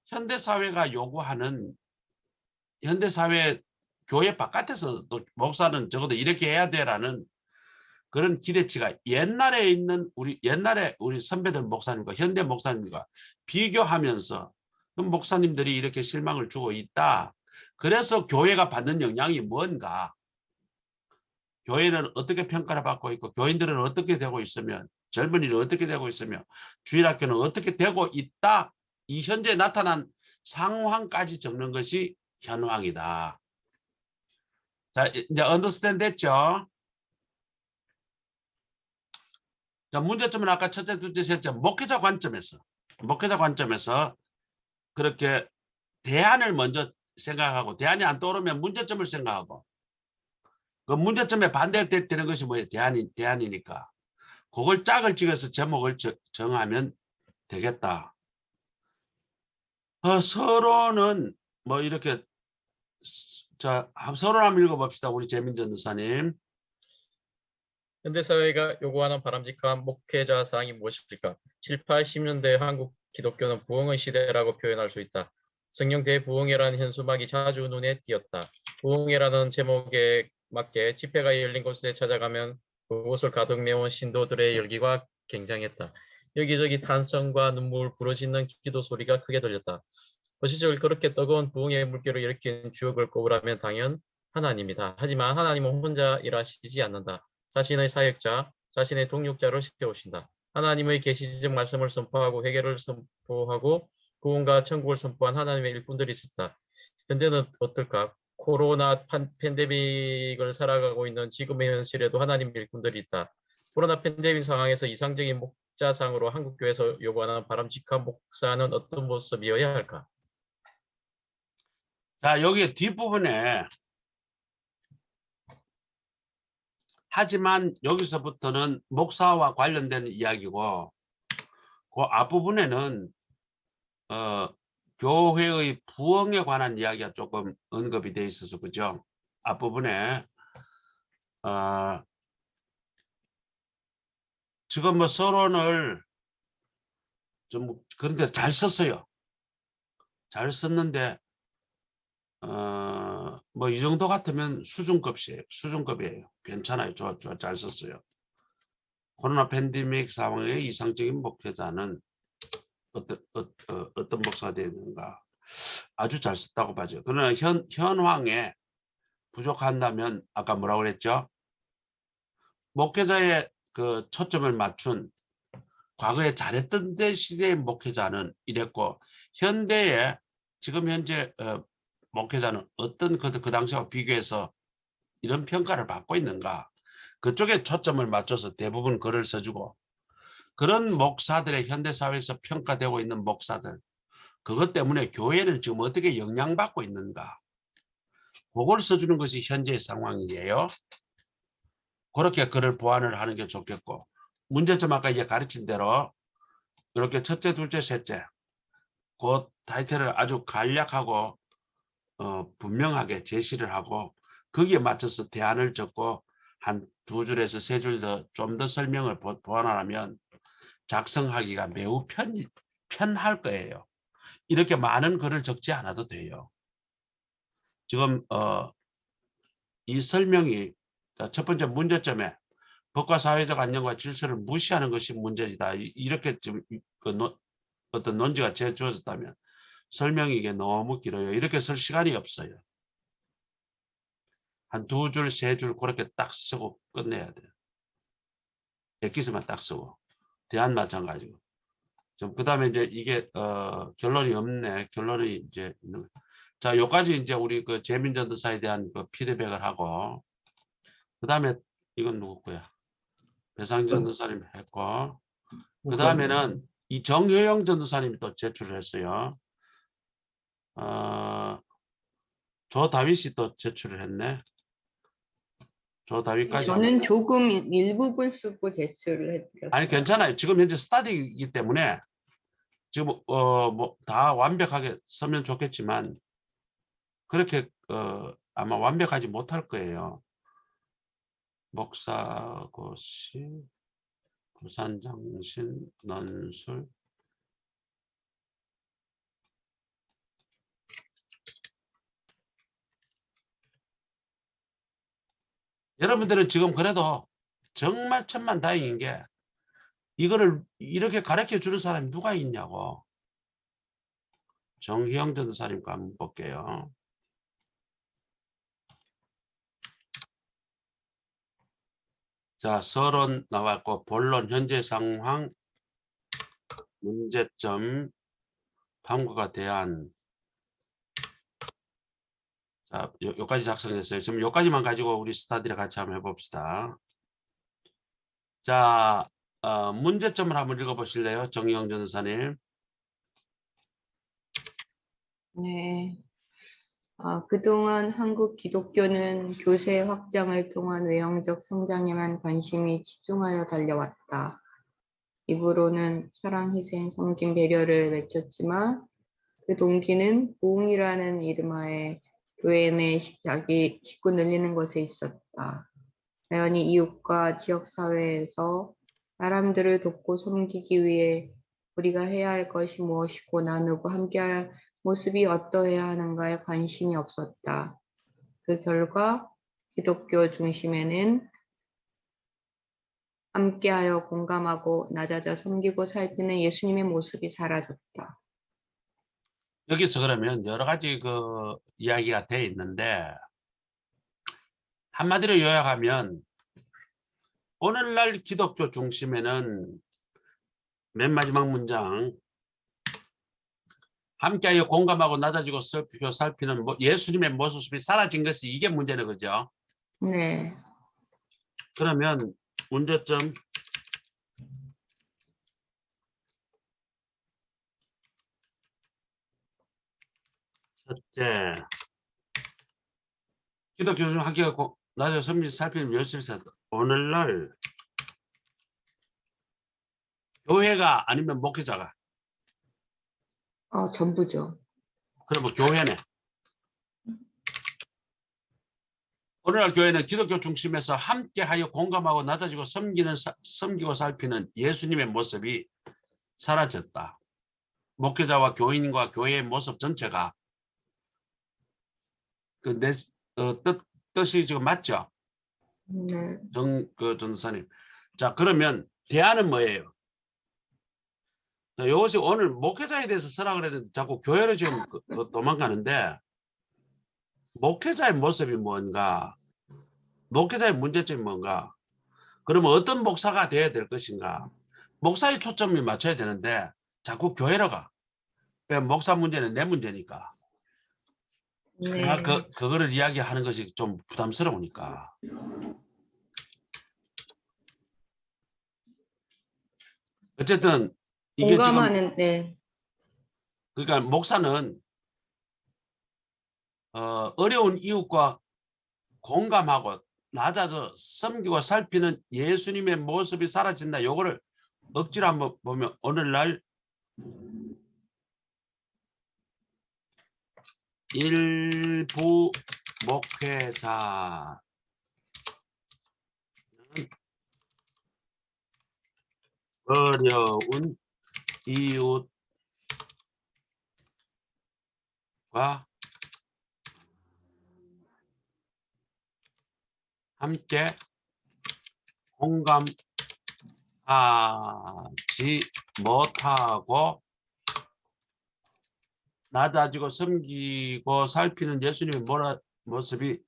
현대사회가 요구하는 현대사회 교회 바깥에서 또 목사는 적어도 이렇게 해야 돼라는 그런 기대치가 옛날에 있는 옛날에 우리 선배들 목사님과 현대 목사님과 비교하면서 목사님들이 이렇게 실망을 주고 있다. 그래서 교회가 받는 영향이 뭔가 교회는 어떻게 평가를 받고 있고 교인들은 어떻게 되고 있으면 젊은이는 어떻게 되고 있으며 주일학교는 어떻게 되고 있다. 이 현재 나타난 상황까지 적는 것이 현황이다. 자, 이제 언더스탠드 됐죠? 자, 문제점은 아까 첫째, 둘째, 셋째 목회자 관점에서 그렇게 대안을 먼저 생각하고 대안이 안 떠오르면 문제점을 생각하고 그 문제점에 반대되는 것이 뭐예요? 대안이니까 그걸 짝을 찍어서 제목을 정하면 되겠다. 서론은 뭐 이렇게 자 서론 한번 읽어봅시다. 우리 재민전 의사님. 현대사회가 요구하는 바람직한 목회자 사항이 무엇일까? 7, 80년대 한국 기독교는 부흥의 시대라고 표현할 수 있다. 성령 대부흥회라는 현수막이 자주 눈에 띄었다. 부흥회라는 제목에 맞게 집회가 열린 곳에 찾아가면 그곳을 가득 메운 신도들의 열기가 굉장했다. 여기저기 탄성과 눈물 부러지는 기도 소리가 크게 들렸다. 거시적을 그렇게 뜨거운 부흥의 물결을 일으킨 주역을 꼽으라면 당연 하나님이다. 하지만 하나님은 혼자 일하시지 않는다. 자신의 사역자, 자신의 동력자를 세우신다. 하나님의 계시적 말씀을 선포하고 회개를 선포하고 구원과 천국을 선포한 하나님의 일꾼들이 있었다. 현대는 어떨까? 코로나 팬데믹을 살아가고 있는 지금의 현실에도 하나님의 일꾼들이 있다. 코로나 팬데믹 상황에서 이상적인 목자상으로 한국교회에서 요구하는 바람직한 목사는 어떤 모습이어야 할까? 자, 여기 뒷부분에 하지만 여기서부터는 목사와 관련된 이야기고 그 앞부분에는 교회의 부흥에 관한 이야기가 조금 언급이 돼 있어서 그죠? 앞부분에 지금 뭐 서론을 좀 그런데 잘 썼어요. 잘 썼는데 뭐 이 정도 같으면 수준급이에요. 괜찮아요. 잘 썼어요. 코로나 팬데믹 상황의 이상적인 목회자는 어떤 목사가 되야 되는가? 아주 잘 썼다고 봐죠. 그러나 현황에 부족한다면 아까 뭐라고 그랬죠? 목회자의 그 초점을 맞춘 과거에 잘했던 때 시대의 목회자는 이랬고 현대에 지금 현재 목회자는 어떤 그 당시와 비교해서 이런 평가를 받고 있는가? 그쪽에 초점을 맞춰서 대부분 글을 써주고 그런 목사들의 현대사회에서 평가되고 있는 목사들 그것 때문에 교회는 지금 어떻게 영향받고 있는가? 그걸 써주는 것이 현재의 상황이에요. 그렇게 글을 보완을 하는 게 좋겠고 문제점 아까 이제 가르친 대로 이렇게 첫째, 둘째, 셋째 그 타이틀을 아주 간략하고 분명하게 제시를 하고 거기에 맞춰서 대안을 적고 한 2줄에서 3줄 더 좀 더 설명을 보완하면 작성하기가 매우 편할 거예요. 이렇게 많은 글을 적지 않아도 돼요. 지금 이 설명이 첫 번째 문제점에 법과 사회적 안정과 질서를 무시하는 것이 문제이다. 이렇게 좀 어떤 논지가 제주어졌다면 설명이 이게 너무 길어요. 이렇게 쓸 시간이 없어요. 한 2줄, 3줄 그렇게 딱 쓰고 끝내야 돼요. 엑기스만 딱 쓰고. 대안 마찬가지고. 좀 그다음에 이제 이게 결론이 없네. 결론이 이제 있는 거. 자, 여기까지 이제 우리 그 재민전도사에 대한 그 피드백을 하고 그다음에 이건 누구 거야? 배상진 전도사님 했고 그다음에는 이 정효영 전도사님이 또 제출을 했어요. 조 다윗이 또 제출을 했네. 조 다윗까지. 저는 조금 일부분 쓰고 제출을 해드렸어요. 아니 괜찮아요. 지금 현재 스타디이기 때문에 지금 뭐 다 완벽하게 쓰면 좋겠지만 그렇게 아마 완벽하지 못할 거예요. 목사 고시 부산장신 논술 여러분들은 지금 그래도 정말 천만다행인 게 이거를 이렇게 가르쳐 주는 사람이 누가 있냐고. 정희영 전도사님 거 한번 볼게요. 자, 서론 나왔고 본론 현재 상황 문제점 판고가 대안. 자, 여기까지 작성했어요. 지금 여기까지만 가지고 우리 스타디를 같이 한번 해봅시다. 자, 문제점을 한번 읽어보실래요? 정희영 전도사님. 네. 그동안 한국 기독교는 교세 확장을 통한 외형적 성장에만 관심이 치중하여 달려왔다. 입으로는 사랑, 희생, 섬김, 배려를 외쳤지만 그 동기는 부흥이라는 이름하에 교회 내 자기 식구 늘리는 것에 있었다. 자연히 이웃과 지역사회에서 사람들을 돕고 섬기기 위해 우리가 해야 할 것이 무엇이고 나누고 함께할 모습이 어떠해야 하는가에 관심이 없었다. 그 결과 기독교 중심에는 함께하여 공감하고 낮아져 섬기고 살피는 예수님의 모습이 사라졌다. 여기서 그러면 여러 가지 그 이야기가 돼 있는데 한마디로 요약하면 오늘날 기독교 중심에는 맨 마지막 문장 함께하여 공감하고 낮아지고 살피는 예수님의 모습이 사라진 것이 이게 문제는 거죠. 네. 그러면 문제점 첫째, 기독교 중 함께하고 낮아지고 살피는 예수님의 오늘날 교회가 아니면 목회자가 전부죠. 그러면 교회네. 오늘날 교회는 기독교 중심에서 함께하여 공감하고 낮아지고 섬기고 살피는 예수님의 모습이 사라졌다. 목회자와 교인과 교회의 모습 전체가 뜻이 지금 맞죠? 네. 전사님. 자, 그러면 대안은 뭐예요? 자, 이것이 오늘 목회자에 대해서 설명을 했는데 자꾸 교회로 지금 도망가는데 목회자의 모습이 뭔가? 목회자의 문제점이 뭔가? 그러면 어떤 목사가 되어야 될 것인가? 목사의 초점이 맞춰야 되는데 자꾸 교회로 가. 왜 목사 문제는 내 문제니까. 네. 그거를 이야기하는 것이 좀 부담스러우니까. 어쨌든 이게 지금 공감하는 네. 그러니까 목사는 어려운 이웃과 공감하고 낮아져 섬기고 살피는 예수님의 모습이 사라진다. 요거를 억지로 한번 보면 오늘날 일부 목회자 어려운 이웃과 함께 공감하지 못하고 낮아지고 섬기고 살피는 예수님의 모습이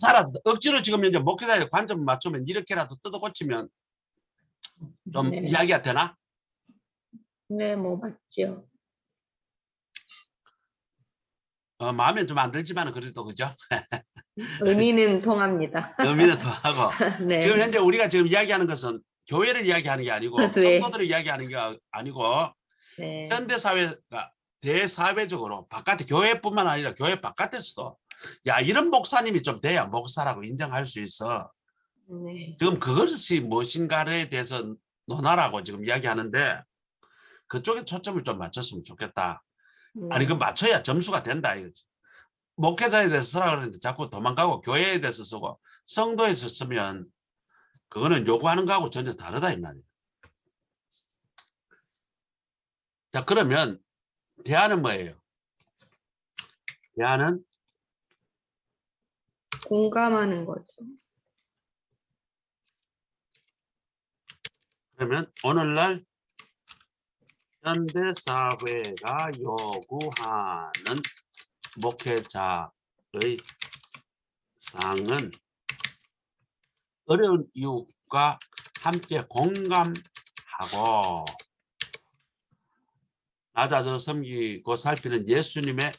사라졌다. 억지로 지금 이제 목회자의 관점 맞추면 이렇게라도 뜯어고치면 좀 네. 이야기가 되나? 네, 뭐 맞죠. 마음에 좀 안 들지만 그래도 그죠? 의미는 통합니다. 의미는 더하고 네. 지금 현재 우리가 지금 이야기하는 것은 교회를 이야기하는 게 아니고 네. 성도들을 이야기하는 게 아니고 네. 현대 사회가 대사회적으로 바깥에 교회뿐만 아니라 교회 바깥에서도 야 이런 목사님이 좀 돼야 목사라고 인정할 수 있어. 네. 지금 그것이 무엇인가에 대해서 논하라고 지금 이야기하는데 그쪽에 초점을 좀 맞췄으면 좋겠다. 아니 그 맞춰야 점수가 된다 이거지. 목회자에 대해서 쓰라 그러는데 자꾸 도망가고 교회에 대해서 쓰고 성도에서 쓰면 그거는 요구하는 거하고 전혀 다르다 이 말이에요. 자 그러면 대안은 뭐예요? 대안은 공감하는 거죠. 그러면 오늘날 현대사회가 요구하는 목회자의 상은 어려운 이웃과 함께 공감하고 낮아져 섬기고 살피는 예수님의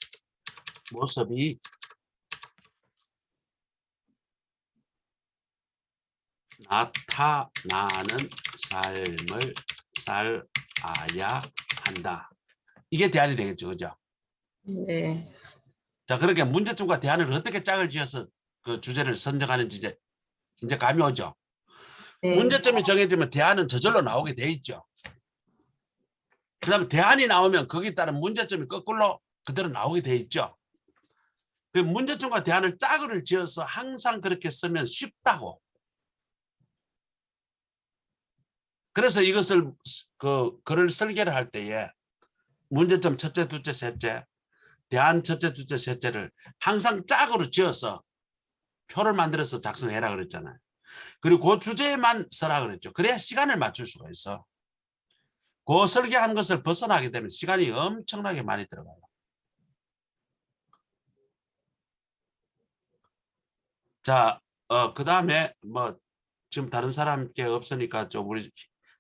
모습이 나타나는 삶을 살아야 한다. 이게 대안이 되겠죠. 그죠? 네. 자, 그렇게 문제점과 대안을 어떻게 짝을 지어서 그 주제를 선정하는지 이제 감이 오죠. 네. 문제점이 정해지면 대안은 저절로 나오게 돼 있죠. 그 다음에 대안이 나오면 거기에 따른 문제점이 거꾸로 그대로 나오게 돼 있죠. 그 문제점과 대안을 짝을 지어서 항상 그렇게 쓰면 쉽다고. 그래서 이것을 글을 설계를 할 때에 문제점 첫째, 둘째, 셋째, 대안 첫째, 둘째, 셋째를 항상 짝으로 지어서 표를 만들어서 작성해라 그랬잖아요. 그리고 그 주제만 써라 그랬죠. 그래야 시간을 맞출 수가 있어. 그 설계한 것을 벗어나게 되면 시간이 엄청나게 많이 들어가요. 자, 그 다음에 뭐 지금 다른 사람께 없으니까 좀 우리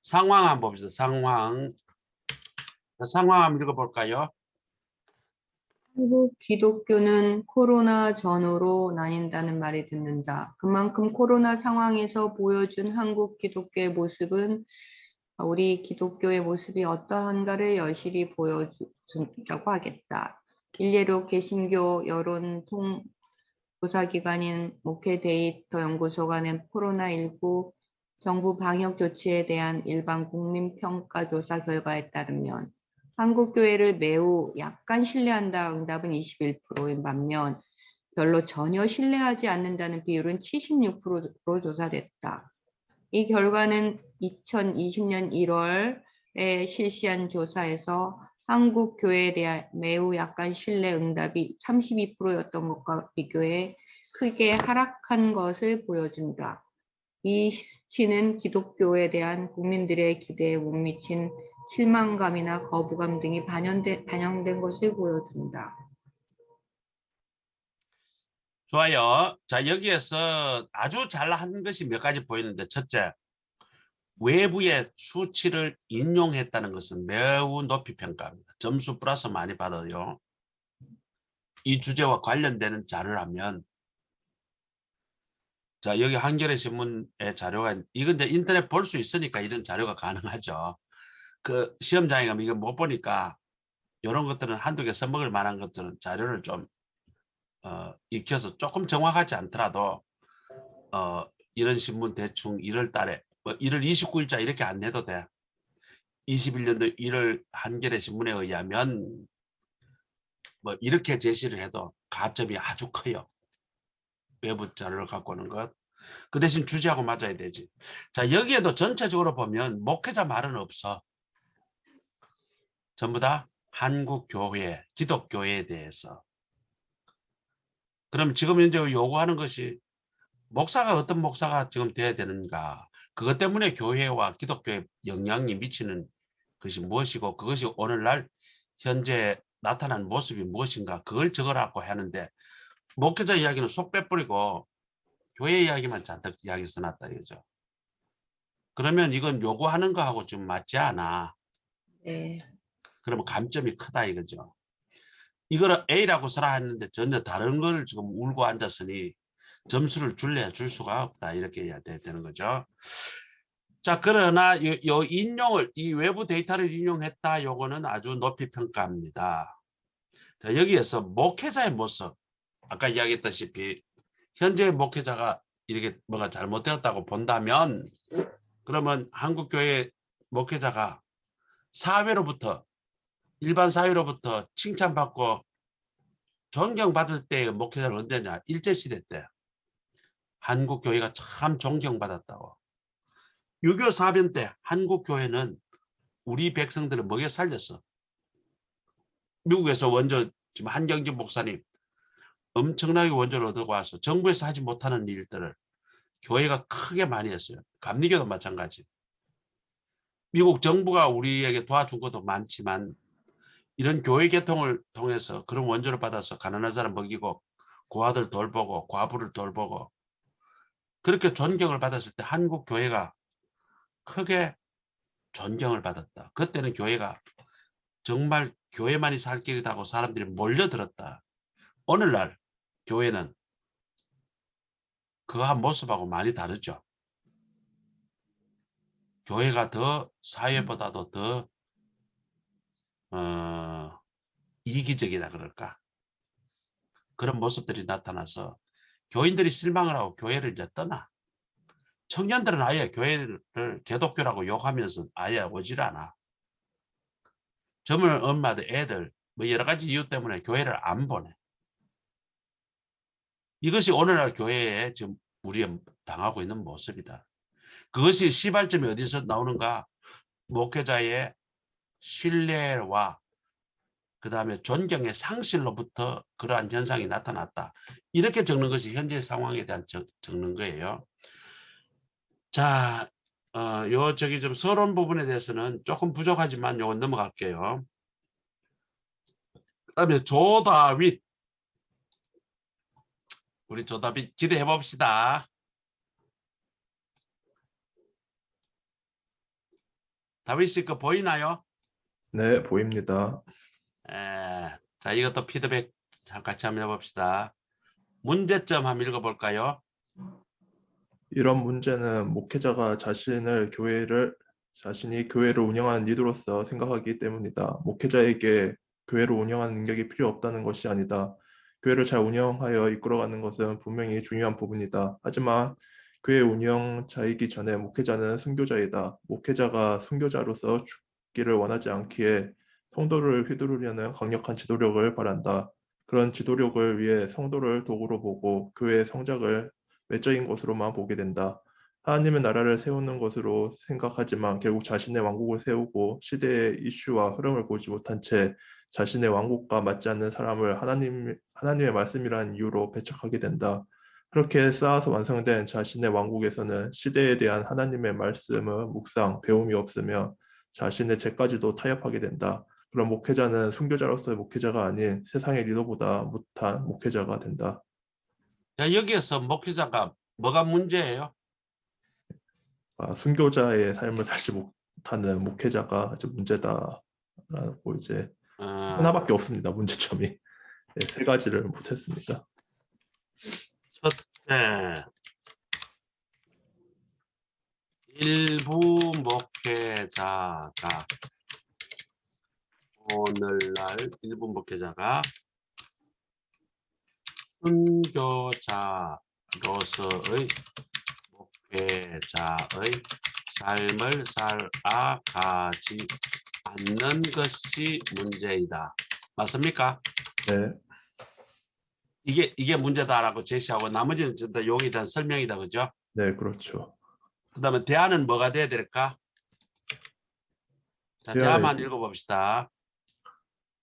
상황 한번 봅시다. 상황 한번 읽어볼까요? 한국 기독교는 코로나 전후로 나뉜다는 말이 듣는다. 그만큼 코로나 상황에서 보여준 한국 기독교의 모습은 우리 기독교의 모습이 어떠한가를 여실히 보여준다고 하겠다. 일례로 개신교 여론조사기관인 목회 데이터 연구소가 낸 코로나19 정부 방역 조치에 대한 일반 국민 평가 조사 결과에 따르면 한국 교회를 매우 약간 신뢰한다 응답은 21%인 반면 별로 전혀 신뢰하지 않는다는 비율은 76%로 조사됐다. 이 결과는 2020년 1월에 실시한 조사에서 한국 교회에 대한 매우 약간 신뢰 응답이 32%였던 것과 비교해 크게 하락한 것을 보여준다. 이 수치는 기독교에 대한 국민들의 기대에 못 미친 실망감이나 거부감 등이 반영된 것을 보여준다. 좋아요. 자, 여기에서 아주 잘한 것이 몇 가지 보이는데, 첫째, 외부의 수치를 인용했다는 것은 매우 높이 평가합니다. 점수 플러스 많이 받아요. 이 주제와 관련되는 자료라면, 자, 여기 한겨레 신문의 자료가, 이건 이제 인터넷 볼 수 있으니까 이런 자료가 가능하죠. 그 시험장에 가면 이거 못 보니까 이런 것들은 한두 개 써먹을 만한 것들은 자료를 좀 익혀서 조금 정확하지 않더라도 이런 신문 대충 1월 달에 뭐 1월 29일자 이렇게 안 내도 돼. 21년도 1월 한겨레 신문에 의하면 뭐 이렇게 제시를 해도 가점이 아주 커요. 외부 자료를 갖고 오는 것. 그 대신 주제하고 맞아야 되지. 자, 여기에도 전체적으로 보면 목회자 말은 없어. 전부 다 한국 교회, 기독교회에 대해서. 그럼 지금 현재 요구하는 것이 목사가 어떤 목사가 지금 돼야 되는가? 그것 때문에 교회와 기독교에 영향이 미치는 것이 무엇이고 그것이 오늘날 현재 나타난 모습이 무엇인가? 그걸 적으라고 하는데 목회자 이야기는 쏙 빼버리고 교회 이야기만 잔뜩 이야기 써놨다 이거죠. 그러면 이건 요구하는 거하고 좀 맞지 않아. 네. 그러면 감점이 크다 이거죠. 이거를 A라고 써라 했는데 전혀 다른 걸 지금 울고 앉았으니 점수를 줄래야 줄 수가 없다 이렇게 해야 되는 거죠. 자, 그러나 요 인용을 이 외부 데이터를 인용했다 요거는 아주 높이 평가합니다. 자, 여기에서 목회자의 모습 아까 이야기했다시피 현재 목회자가 이렇게 뭐가 잘못되었다고 본다면 그러면 한국교회 목회자가 사회로부터 일반 사회로부터 칭찬받고 존경받을 때의 목회자는 언제냐? 일제시대 때 한국교회가 참 존경받았다고. 6.25 사변 때 한국교회는 우리 백성들을 먹여 살렸어. 미국에서 원조 지금 한경진 목사님 엄청나게 원조를 얻어 와서 정부에서 하지 못하는 일들을 교회가 크게 많이 했어요. 감리교도 마찬가지. 미국 정부가 우리에게 도와준 것도 많지만 이런 교회 개통을 통해서 그런 원조를 받아서 가난한 사람 먹이고 고아들 돌보고 과부를 돌보고 그렇게 존경을 받았을 때 한국 교회가 크게 존경을 받았다. 그때는 교회가 정말 교회만이 살 길이라고 사람들이 몰려들었다. 오늘날 교회는 그한 모습하고 많이 다르죠. 교회가 더 사회보다도 더 이기적이다 그럴까? 그런 모습들이 나타나서 교인들이 실망을 하고 교회를 이제 떠나. 청년들은 아예 교회를 개독교라고 욕하면서 아예 오질 않아. 젊은 엄마들, 애들 뭐 여러 가지 이유 때문에 교회를 안 보내. 이것이 오늘날 교회에 지금 우리가 당하고 있는 모습이다. 그것이 시발점이 어디서 나오는가? 목회자의 신뢰와 그 다음에 존경의 상실로부터 그러한 현상이 나타났다. 이렇게 적는 것이 현재 상황에 대한 적는 거예요. 자, 요 저기 좀 서론 부분에 대해서는 조금 부족하지만 요건 넘어갈게요. 그다음에 조다윗. 우리 조다윗 기대해 봅시다. 다윗 씨 거 보이나요? 네, 보입니다. 자, 이것도 피드백 같이 한번 해봅시다. 문제점 한번 읽어볼까요? 이런 문제는 목회자가 자신이 교회를 운영하는 리더로서 생각하기 때문이다. 목회자에게 교회를 운영하는 능력이 필요 없다는 것이 아니다. 교회를 잘 운영하여 이끌어가는 것은 분명히 중요한 부분이다. 하지만 교회 운영자이기 전에 목회자는 순교자이다. 목회자가 순교자로서 죽기를 원하지 않기에 성도를 휘두르려는 강력한 지도력을 바란다. 그런 지도력을 위해 성도를 도구로 보고 교회의 성장을 외적인 것으로만 보게 된다. 하나님의 나라를 세우는 것으로 생각하지만 결국 자신의 왕국을 세우고 시대의 이슈와 흐름을 보지 못한 채 자신의 왕국과 맞지 않는 사람을 하나님의 말씀이라는 이유로 배척하게 된다. 그렇게 쌓아서 완성된 자신의 왕국에서는 시대에 대한 하나님의 말씀의 묵상, 배움이 없으며 자신의 죄까지도 타협하게 된다. 그런 목회자는 순교자로서의 목회자가 아닌 세상의 리더보다 못한 목회자가 된다. 자, 여기에서 목회자가 뭐가 문제예요? 순교자의 삶을 살지 못하는 목회자가 이제 문제다라고 이제 어, 하나밖에 없습니다. 문제점이 네, 세 가지를 못했습니다. 첫째, 일부 목회자가 오늘날 일부 목회자가 순교자로서의 목회자의 삶을 살아가지 않는 것이 문제이다. 맞습니까? 네, 이게 문제다라고 제시하고 나머지는 전부 다 여기에 대한 설명이다. 그죠? 네, 그렇죠. 그다음에 대안은 뭐가 돼야 될까? 자, 대안만 읽어봅시다.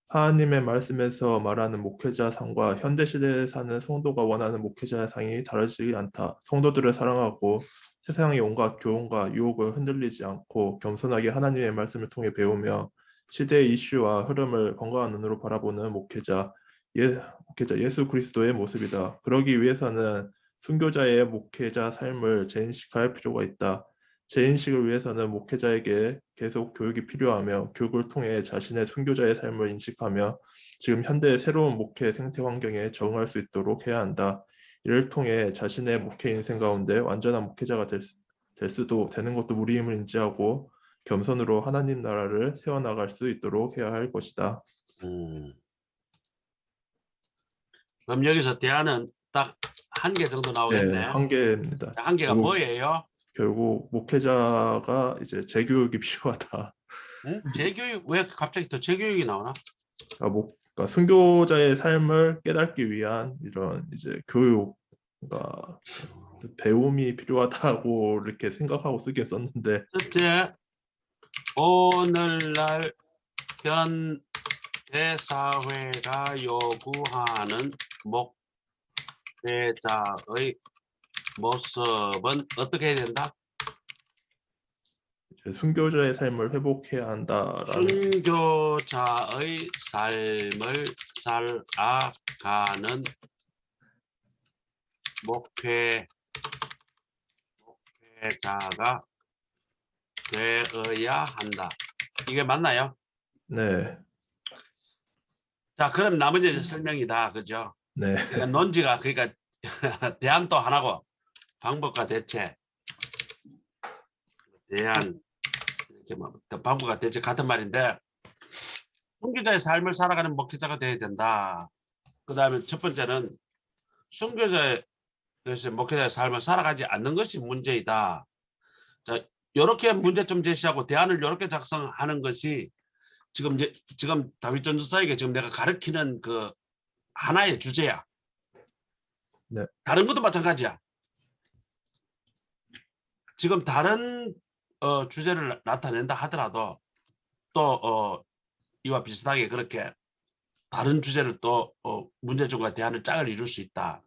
하나님의 말씀에서 말하는 목회자 상과 현대 시대에 사는 성도가 원하는 목회자 상이 다르지 않다. 성도들을 사랑하고 세상의 온갖 교훈과 유혹을 흔들리지 않고 겸손하게 하나님의 말씀을 통해 배우며 시대의 이슈와 흐름을 건강한 눈으로 바라보는 목회자 예수 그리스도의 모습이다. 그러기 위해서는 순교자의 목회자 삶을 재인식할 필요가 있다. 재인식을 위해서는 목회자에게 계속 교육이 필요하며 교육을 통해 자신의 순교자의 삶을 인식하며 지금 현대의 새로운 목회 생태 환경에 적응할 수 있도록 해야 한다. 이를 통해 자신의 목회 인생 가운데 완전한 목회자가 될 수도 되는 것도 무리임을 인지하고 겸손으로 하나님 나라를 세워나갈 수 있도록 해야 할 것이다. 그럼 여기서 대안은 딱 한 개 정도 나오겠네. 네, 한 개입니다. 한 개가 뭐예요? 결국 목회자가 이제 재교육이 필요하다. 재교육, 왜 갑자기 또 재교육이 나오나? 그러니까 순교자의 삶을 깨닫기 위한 이런 이제 교육과 배움이 필요하다고 이렇게 생각하고 쓰긴 썼는데 첫째, 오늘날 현대 사회가 요구하는 목회자의 모습은 어떻게 해야 된다? 이제 순교자의 삶을 회복해야 한다라는 순교자의 삶을 살아가는 목회자가 되어야 한다. 이게 맞나요? 네, 자, 그럼 나머지 설명이다. 그죠? 네, 그러니까 논지가 그러니까 대안도 하나고 방법과 대체, 대안 이렇게 뭐 방법과 대체 같은 말인데 순교자의 삶을 살아가는 목회자가 되어야 된다. 그 다음에 첫 번째는 순교자의 그래서 목회자의 삶을 살아가지 않는 것이 문제이다. 자, 이렇게 문제점 제시하고 대안을 이렇게 작성하는 것이 지금 다윗 전도사에게 지금 내가 가르치는 그 하나의 주제야. 네. 다른 것도 마찬가지야. 지금 다른 주제를 나타낸다 하더라도 또 이와 비슷하게 그렇게 다른 주제를 또 문제점과 대안을 짝을 이룰 수 있다.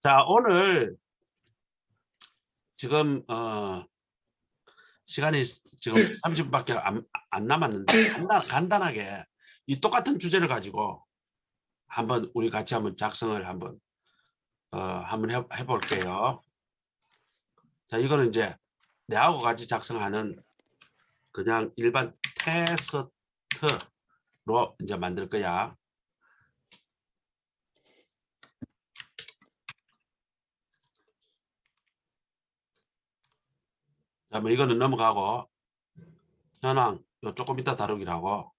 자, 오늘 지금 시간이 지금 30분밖에 안 남았는데 간단하게 이 똑같은 주제를 가지고 한번 우리 같이 한번 작성을 한번 해볼게요. 자, 이거는 이제 내하고 같이 작성하는 그냥 일반 테스트로 이제 만들 거야. 자, 뭐 이거는 넘어가고 현황 요 조금 이따 다루기라고.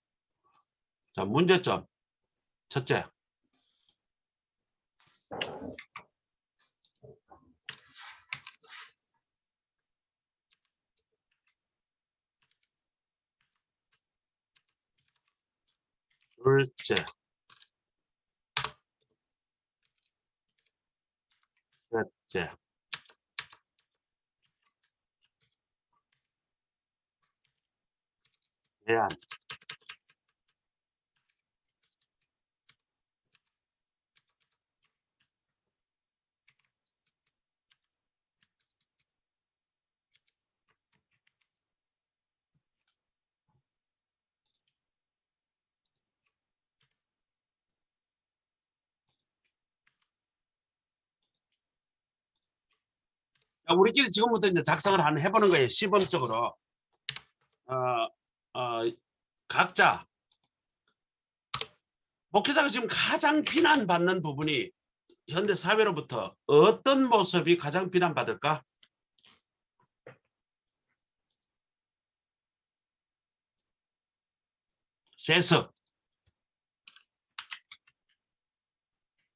자, 문제점 첫째. 둘째. 셋째. 대안. 자, 우리끼리 지금부터 이제 작성을 해보는 거예요. 시범적으로. 각자 목회자가 지금 가장 비난받는 부분이 현대 사회로부터 어떤 모습이 가장 비난받을까? 세습.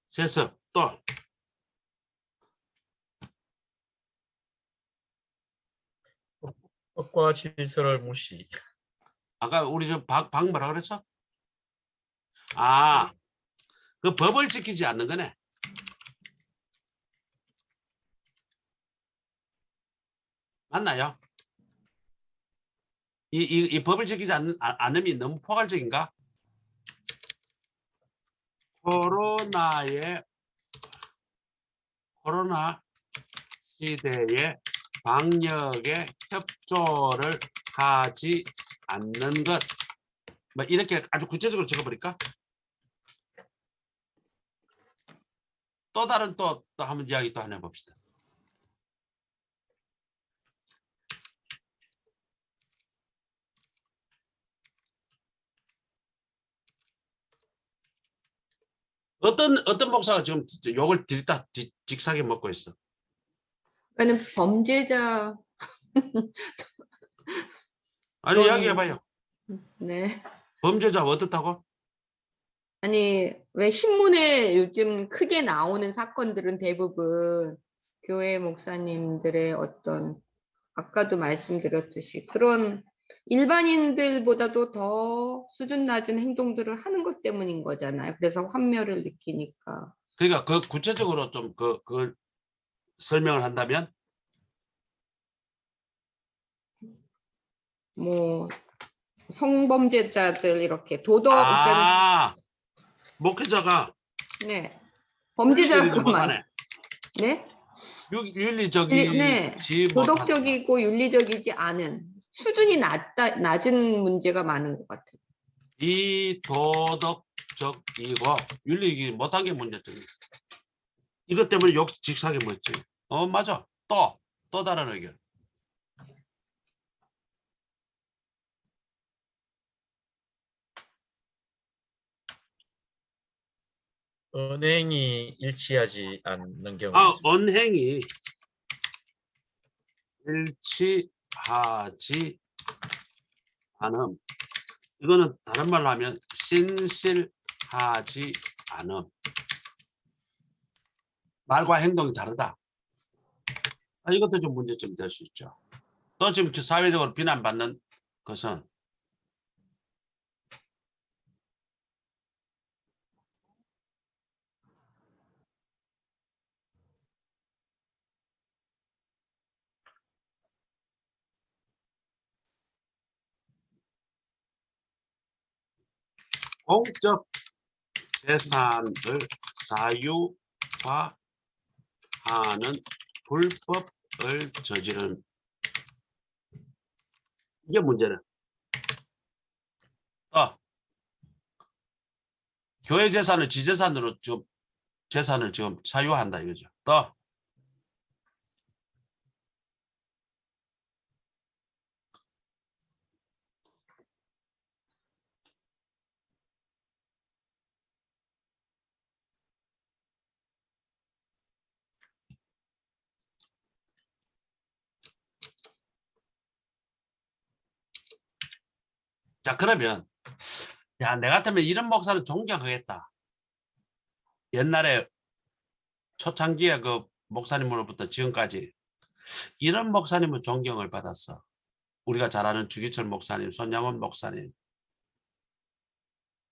세습. 또 법과 질서를 무시. 아까 우리 박 뭐라 그랬어? 그 법을 지키지 않는 거네. 맞나요? 이 법을 지키지 않음이 너무 포괄적인가? 코로나 시대에 방역에 협조를 하지 않는 것. 뭐 이렇게 아주 구체적으로 적어버릴까? 또 다른 또 한번 이야기 또 하나 해봅시다. 어떤 목사가 지금 욕을 들이다 직사게 먹고 있어? 그러니까는 범죄자. 아니 그건- 이야기해봐요. 네. 범죄자 어떻다고? 아니, 왜 신문에 요즘 크게 나오는 사건들은 대부분 교회 목사님들의 어떤, 아까도 말씀드렸듯이 그런 일반인들보다도 더 수준 낮은 행동들을 하는 것 때문인 거잖아요. 그래서 환멸을 느끼니까. 그러니까 그 구체적으로 좀 그 설명을 한다면 뭐 성범죄자들 이렇게 그러니까는 목회자가 네. 윤리적이지 범죄자만 못하네. 네? 윤리적이지 네. 못하다. 도덕적이고 윤리적이지 않은 수준이 낮은 문제가 많은 것 같아요. 비도덕적이고 윤리적이지 못한 게 문제점이야. 이것 때문에 욕 직사게 먹지. 맞아. 또 다른 의견. 언행이 일치하지 않는 경우가 있습니다. 언행이 일치하지 않음. 이거는 다른 말로 하면 신실하지 않음. 말과 행동이 다르다. 이것도 좀 문제점이 될 수 있죠. 또 지금 사회적으로 비난받는 것은 공적 재산을 사유화하는 불법 저지른 이게 문제는. 교회 재산을 지재산으로 지금 재산을 지금 사유한다 이거죠. 또 자, 그러면 야, 내 같으면 이런 목사는 존경하겠다. 옛날에 초창기에 그 목사님으로부터 지금까지 이런 목사님은 존경을 받았어. 우리가 잘 아는 주기철 목사님, 손양원 목사님,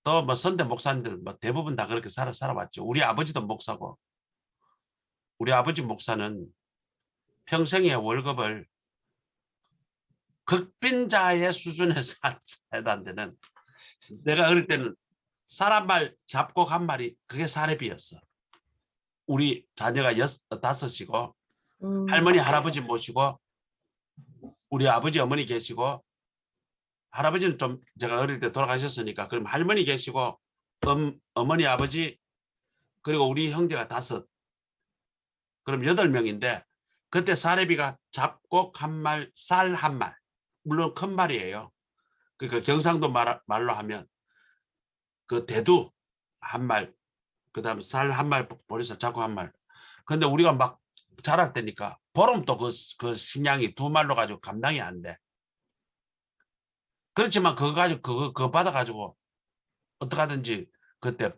또 뭐 선대 목사님들 뭐 대부분 다 그렇게 살아왔죠. 우리 아버지도 목사고, 우리 아버지 목사는 평생의 월급을 극빈자의 수준에서 살다 데는 내가 어릴 때는 사람 말 잡곡 한 마리 그게 사례비였어. 우리 자녀가 다섯이고 할머니 할아버지 모시고 우리 아버지 어머니 계시고 할아버지는 좀 제가 어릴 때 돌아가셨으니까 그럼 할머니 계시고 어머니 아버지 그리고 우리 형제가 5 그럼 8명인데 그때 사례비가 잡곡 한 말, 쌀 한 말 물론 큰 말이에요. 그러니까 경상도 말로 하면 그 대두 한 말, 그 다음에 쌀 한 말, 보리쌀 잡곡 한 말. 근데 우리가 막 자랄 때니까 보름도 그 식량이 2말로 가지고 감당이 안 돼. 그렇지만 그거 가지고 그거 받아가지고 어떡하든지 그때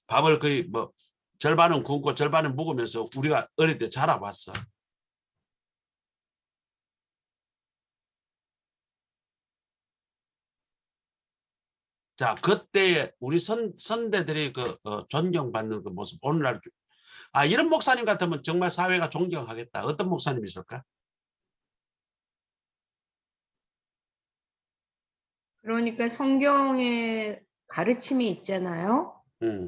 밥을 거의 뭐 절반은 굶고 절반은 묵으면서 우리가 어릴 때 자라봤어. 자, 그때 우리 선대들이 존경받는 그 모습 오늘날 이런 목사님 같으면 정말 사회가 존경하겠다. 어떤 목사님이 있을까? 그러니까 성경에 가르침이 있잖아요.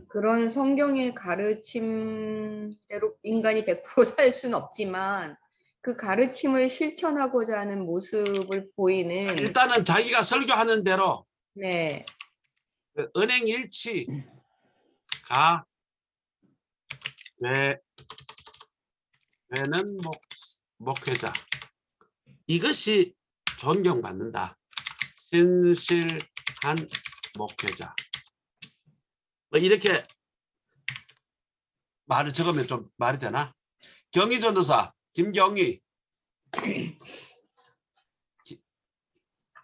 그런 성경의 가르침대로 인간이 100% 살 수는 없지만 그 가르침을 실천하고자 하는 모습을 보이는 일단은 자기가 설교하는 대로 네. 그 은행 일치가 되는 목회자 이것이 존경받는다. 신실한 목회자 뭐 이렇게 말을 적으면 좀 말이 되나? 경희 전도사 김경희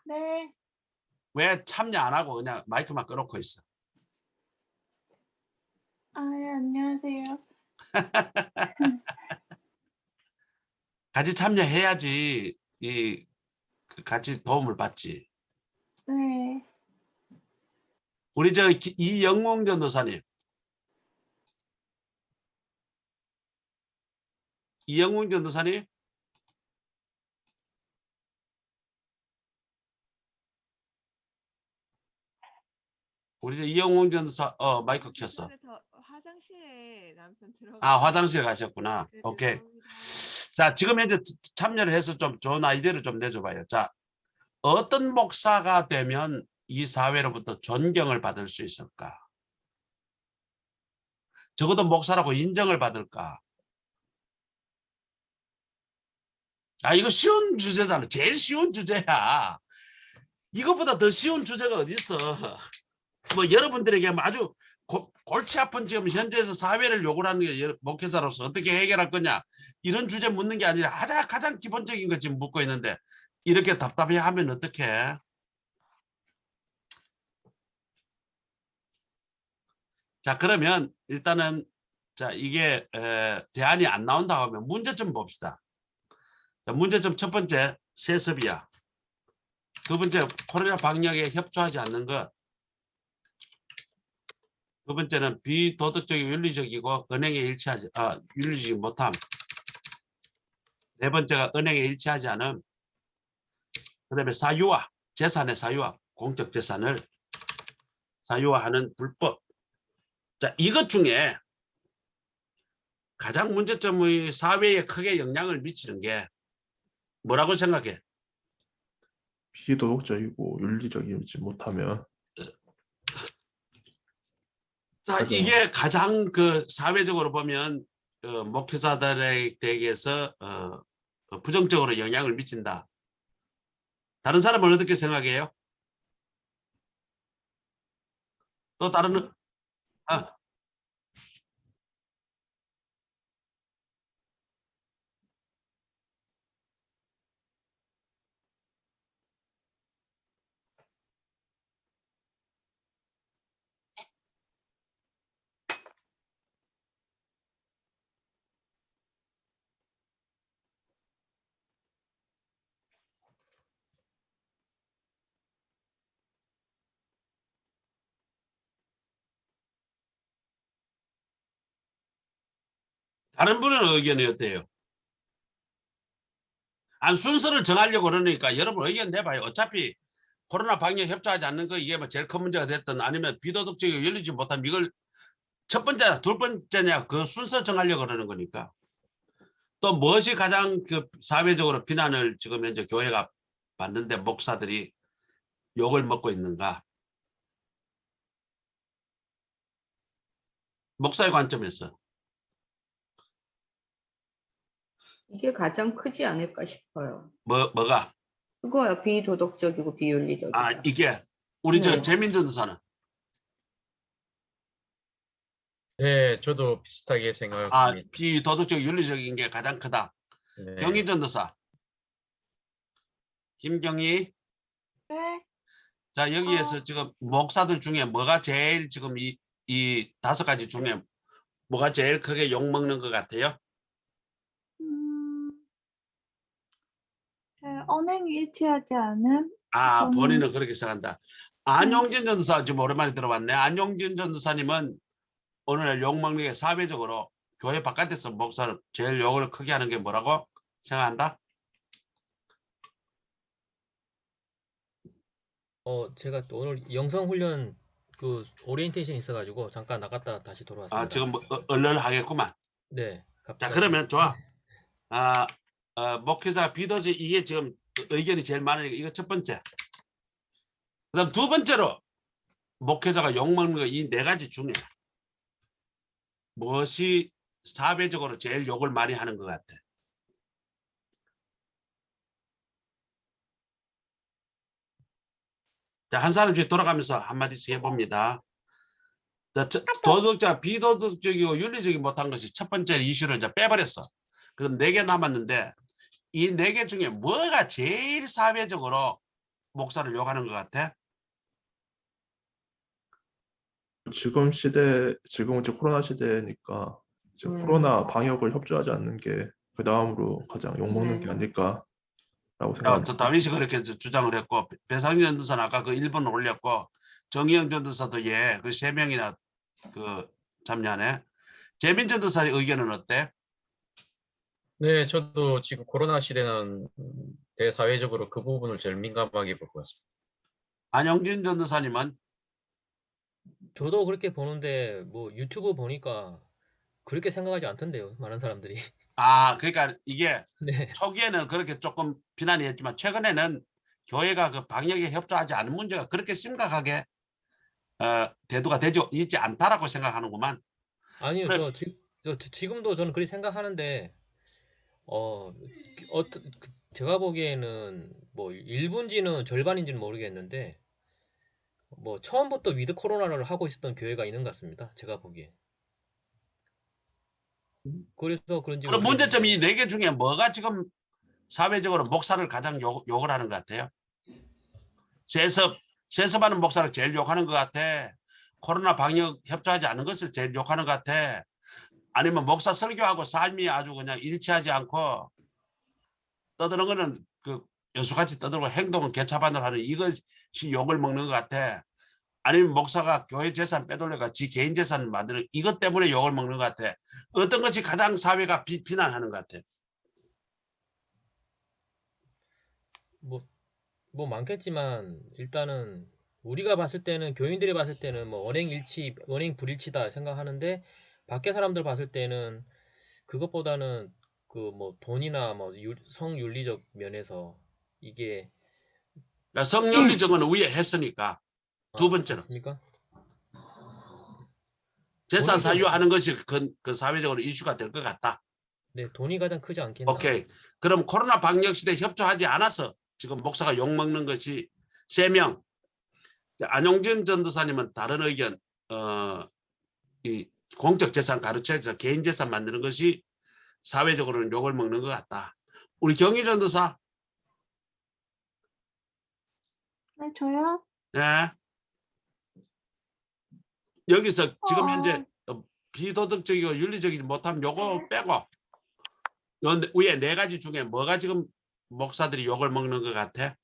네. 왜 참여 안 하고 그냥 마이크만 꺼놓고 있어? 네, 안녕하세요. 같이 참여해야지 같이 도움을 받지. 네. 우리 이영웅 전도사님. 이영웅 전도사님. 우리 이영웅 전도사 마이크 켰어. 저 화장실에 남편 들어가. 화장실 가셨구나. 네, 오케이. 죄송합니다. 자, 지금 현재 참여를 해서 좀 좋은 아이디어를 좀 내줘봐요. 자, 어떤 목사가 되면 이 사회로부터 존경을 받을 수 있을까? 적어도 목사라고 인정을 받을까? 이거 쉬운 주제잖아. 제일 쉬운 주제야. 이것보다 더 쉬운 주제가 어디 있어? 뭐 여러분들에게 아주 골치 아픈 지금 현재에서 사회를 요구를 하는 게 목회자로서 어떻게 해결할 거냐 이런 주제 묻는 게 아니라 가장 기본적인 거 지금 묻고 있는데 이렇게 답답해하면 어떡해? 자, 그러면 일단은 자 이게 대안이 안 나온다 하면 문제점 봅시다. 자, 문제점 첫 번째 세습이야. 두 번째 코로나 방역에 협조하지 않는 것. 두 번째는 비도덕적이고 윤리적이고 은행에 윤리적이지 못함. 네 번째가 은행에 일치하지 않음. 그 다음에 사유화, 재산의 사유화, 공적 재산을 사유화하는 불법. 자, 이것 중에 가장 문제점의 사회에 크게 영향을 미치는 게 뭐라고 생각해? 비도덕적이고 윤리적이지 못하면 자, 맞아요. 이게 가장 그 사회적으로 보면 목회자들에 대해서 부정적으로 영향을 미친다. 다른 사람은 어떻게 생각해요? 또 다른 아, 다른 분은 의견이 어때요? 안 순서를 정하려고 그러니까 여러분 의견 내봐요. 어차피 코로나 방역 협조하지 않는 거 이게 뭐 제일 큰 문제가 됐든 아니면 비도덕적이고 열리지 못하면 이걸 첫 번째냐 둘 번째냐 그 순서 정하려고 그러는 거니까. 또 무엇이 가장 그 사회적으로 비난을 지금 현재 교회가 받는데 목사들이 욕을 먹고 있는가? 목사의 관점에서 이게 가장 크지 않을까 싶어요. 뭐가? 그거야 비도덕적이고 비윤리적이다. 아 이게 우리 저 네. 재민전 사는 네, 저도 비슷하게 생각합니다. 아 비도덕적 윤리적인 게 가장 크다. 네. 경희 전도사 김경희 네. 자 여기에서 지금 목사들 중에 뭐가 제일 지금 이 5가지 중에 뭐가 제일 크게 욕 먹는 것 같아요? 음, 언행이 일치하지 않은 아 저는- 본인은 그렇게 생각한다. 안용진 전도사 지금 오랜만에 들어봤네. 안용진 전도사님은 오늘 욕 먹는 게 사회적으로 교회 바깥에서 목사를 제일 욕을 크게 하는 게 뭐라고 생각한다? 제가 또 오늘 영성 훈련 그 오리엔테이션 있어가지고 잠깐 나갔다 다시 돌아왔습니다. 아 지금 뭐, 얼얼하겠구만. 네. 자 갑자기. 그러면 좋아. 아 목회자 비도지 이게 지금 의견이 제일 많으니까 이거 첫 번째. 그다음 두 번째로 목회자가 욕 먹는 거 이 4가지 중에 무엇이 사회적으로 제일 욕을 많이 하는 것 같아? 자, 한 사람씩 돌아가면서 한마디씩 해봅니다. 자, 도덕적, 비도덕적이고 윤리적이 못한 것이 첫 번째 이슈를 이제 빼버렸어. 그럼 4개 남았는데 이 4개 중에 뭐가 제일 사회적으로 목사를 욕하는 것 같아? 지금은 이제 코로나 시대니까 이제 코로나 방역을 협조하지 않는 게 그 다음으로 가장 욕먹는 게 아닐까라고 또 생각합니다. 다윗이 그렇게 주장을 했고 배상현 전도사는 아까 그 1번 올렸고 정의영 전도사도 그 3명이나 그 참여하네. 재민 전도사의 의견은 어때? 네, 저도 지금 코로나 시대는 대사회적으로 그 부분을 제일 민감하게 볼 것 같습니다. 안영진 전도사님은 저도 그렇게 보는데 뭐 유튜브 보니까 그렇게 생각하지 않던데요. 많은 사람들이. 그러니까 이게 네. 초기에는 그렇게 조금 비난이 했지만 최근에는 교회가 그 방역에 협조하지 않은 문제가 그렇게 심각하게 대두가 되지 있지 않다라고 생각하는구만. 아니요, 그래. 지금도 저는 그렇게 생각하는데 제가 보기에는 뭐 일부인지는 절반인지는 모르겠는데 뭐 처음부터 위드 코로나를 하고 있었던 교회가 있는 것 같습니다. 제가 보기에. 그래서 그런지 그럼 문제점이 이 모르겠는데 4개 중에 뭐가 지금 사회적으로 목사를 가장 욕을 하는 것 같아요? 세습하는 목사를 제일 욕하는 것 같아? 코로나 방역 협조하지 않은 것을 제일 욕하는 것 같아? 아니면 목사 설교하고 삶이 아주 그냥 일치하지 않고 떠드는 거는 그 연수같이 떠들고 행동은 개차반을 하는 이것이 욕을 먹는 것 같아? 아니면 목사가 교회 재산 빼돌려가 지 개인 재산을 만드는 이것 때문에 욕을 먹는 것 같아? 어떤 것이 가장 사회가 비난하는 것 같아? 뭐 많겠지만 일단은 우리가 봤을 때는 교인들이 봤을 때는 뭐 언행 불일치다 생각하는데 밖에 사람들 봤을 때는 그것보다는 그 뭐 돈이나 뭐 성윤리적 면에서 이게 그러니까 성윤리적은 위에 했으니까 두 번째는 맞습니까? 재산 돈이 좀- 사유하는 것이 그 사회적으로 이슈가 될 것 같다. 네, 돈이 가장 크지 않겠나? 오케이. 그럼 코로나 방역 시대 협조하지 않아서 지금 목사가 욕 먹는 것이 3명. 안용진 전도사님은 다른 의견. 이 공적 재산 가르쳐서 개인 재산 만드는 것이 사회적으로는 욕을 먹는 것 같다. 우리 경희 전도사. 네, 저요? 예. 여기서 지금 현재 비도덕적이고 윤리적이지 못하면 요거 빼고 요 위에 4가지 중에 뭐가 지금 목사들이 욕을 먹는 것 같아?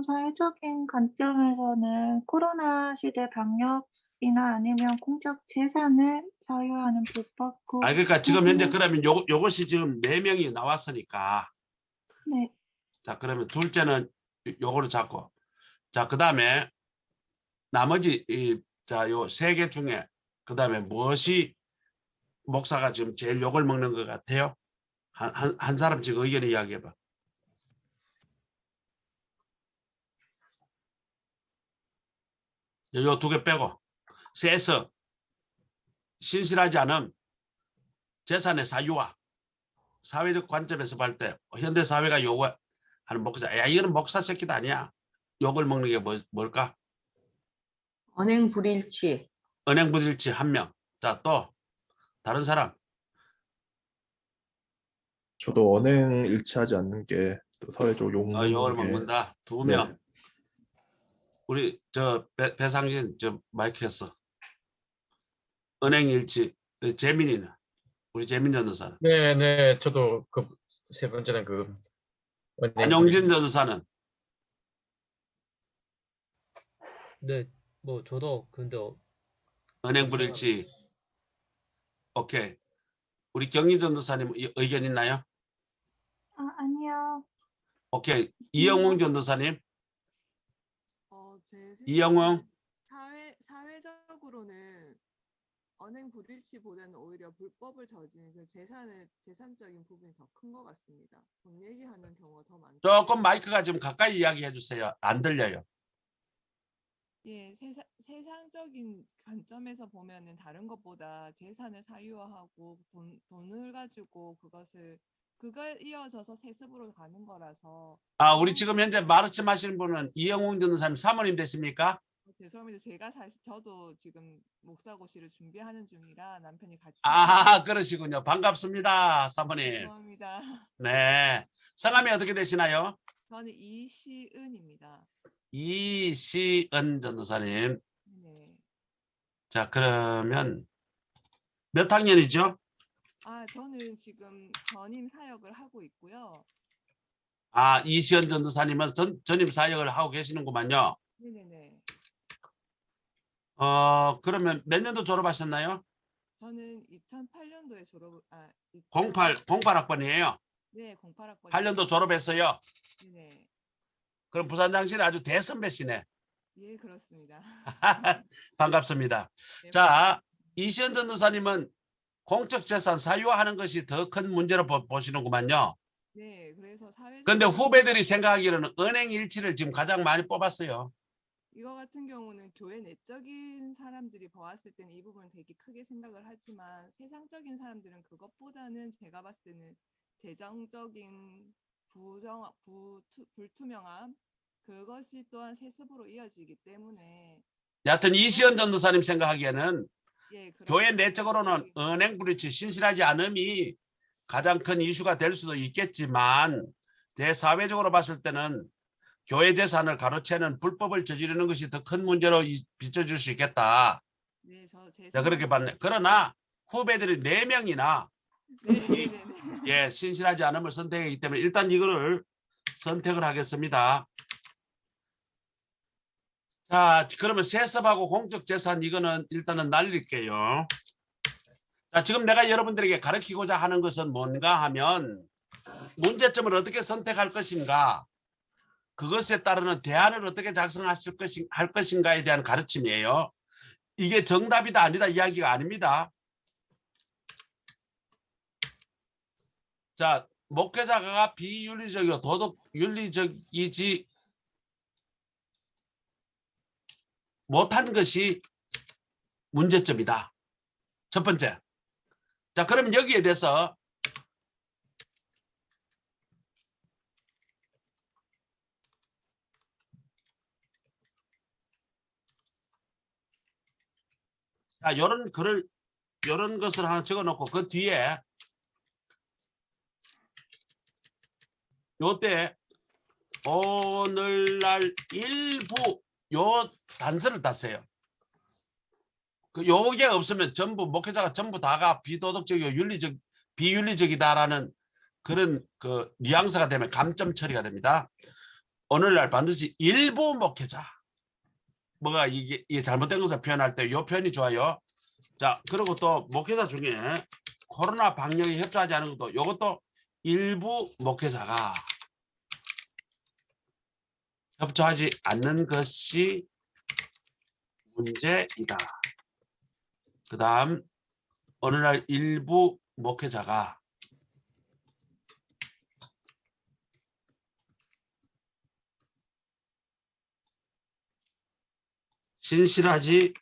사회적인 관점에서는 코로나 시대 방역이나 아니면 공적 재산을 사유하는 불법 그러니까 지금 현재 그러면 요것이 지금 4명이 나왔으니까 네, 자 그러면 둘째는 요거를 잡고 자 그다음에 나머지 요 3개 중에 그다음에 무엇이 목사가 지금 제일 욕을 먹는 것 같아요? 한 사람씩 의견을 이야기해봐. 요 2개 빼고 세서 신실하지 않음, 재산의 사유화, 사회적 관점에서 볼 때 현대 사회가 요구하는 목사, 야 이거는 목사 새끼도 아니야. 욕을 먹는 게 뭘까? 언행 불일치. 은행 부질치 1명. 자 또 다른 사람. 저도 언행 일치하지 않는 게 또 사회적 욕 욕을 먹는 게 먹는다. 2명. 네. 우리 저 배상진 저 마이크 했어. 은행 일치. 재민이는 우리 재민 전도사는. 네, 네, 저도 그 세 번째는 안용진 전도사는. 네, 뭐 저도 근데 은행 불일치. 오케이. 우리 경희 전도사님 의견 있나요? 아니요. 오케이. 이영웅 전도사님. 제 이영웅. 사회적으로는 언행 불일치보다는 오히려 불법을 저지른 그 재산적인 부분이 더 큰 것 같습니다. 돈 얘기하는 경우가 더 많죠. 조금 마이크가 좀 가까이 이야기해 주세요. 안 들려요. 예, 세상적인 관점에서 보면은 다른 것보다 재산을 사유화하고 돈을 가지고 그걸 이어져서 세습으로 가는 거라서. 우리 지금 현재 말씀하시는 분은 이영웅 전도사님 사모님 되십니까? 죄송합니다. 제가 사실 저도 지금 목사고시를 준비하는 중이라 남편이 같이. 그러시군요. 반갑습니다, 사모님. 죄송합니다. 네. 성함이 어떻게 되시나요? 저는 이시은입니다. 이시은 전도사님. 네. 자, 그러면 몇 학년이죠? 저는 지금 전임 사역을 하고 있고요. 이시은 전도사님은 전임 사역을 하고 계시는구만요. 네네네. 그러면 몇 년도 졸업하셨나요? 저는 2008년도에 08학번이에요. 네, 08학번. 8년도 졸업했어요. 네. 그럼 부산장실의 아주 대선배시네. 예, 그렇습니다. 반갑습니다. 네, 자, 이시은 전도사님은 공적 재산 사유화하는 것이 더 큰 문제로 보시는구만요. 네, 그래서 그런데 후배들이 생각하기로는 은행 일치를 지금 가장 많이 뽑았어요. 이거 같은 경우는 교회 내적인 사람들이 보았을 때는 이 부분을 되게 크게 생각을 하지만 세상적인 사람들은 그것보다는 제가 봤을 때는 재정적인 불투명함 그것이 또한 세습으로 이어지기 때문에. 여하튼 이시연 전도사님 생각하기에는 예, 교회 내적으로는 은행 불일치 신실하지 않음이 가장 큰 이슈가 될 수도 있겠지만 대사회적으로 봤을 때는 교회 재산을 가로채는 불법을 저지르는 것이 더 큰 문제로 비춰질 수 있겠다. 네, 자, 그렇게 봤네. 그러나 후배들이 4명이나 네. 신실하지 않음을 선택하기 때문에 일단 이거를 선택을 하겠습니다. 자, 그러면 세습하고 공적 재산 이거는 일단은 날릴게요. 자, 지금 내가 여러분들에게 가르치고자 하는 것은 뭔가 하면 문제점을 어떻게 선택할 것인가, 그것에 따르는 대안을 어떻게 할 것인가에 대한 가르침이에요. 이게 정답이다 아니다 이야기가 아닙니다. 자, 목회자가 비윤리적이고 도덕 윤리적이지 못한 것이 문제점이다. 첫 번째. 자, 그럼 여기에 대해서 자, 요런 것을 하나 적어 놓고 그 뒤에 요때 오늘날 일부 요 단서를 땄어요. 그 요게 없으면 전부 목회자가 전부 다가 비도덕적이고 비윤리적이다라는 그런 그 뉘앙스가 되면 감점 처리가 됩니다. 오늘날 반드시 일부 목회자 뭐가 이게 잘못된 것을 표현할 때 요 표현이 좋아요. 자, 그리고 또 목회자 중에 코로나 방역에 협조하지 않은 것도 요것도 일부 목회자가 협조하지 않는 것이 문제이다. 그 다음 오늘날 일부 목회자가 신실하지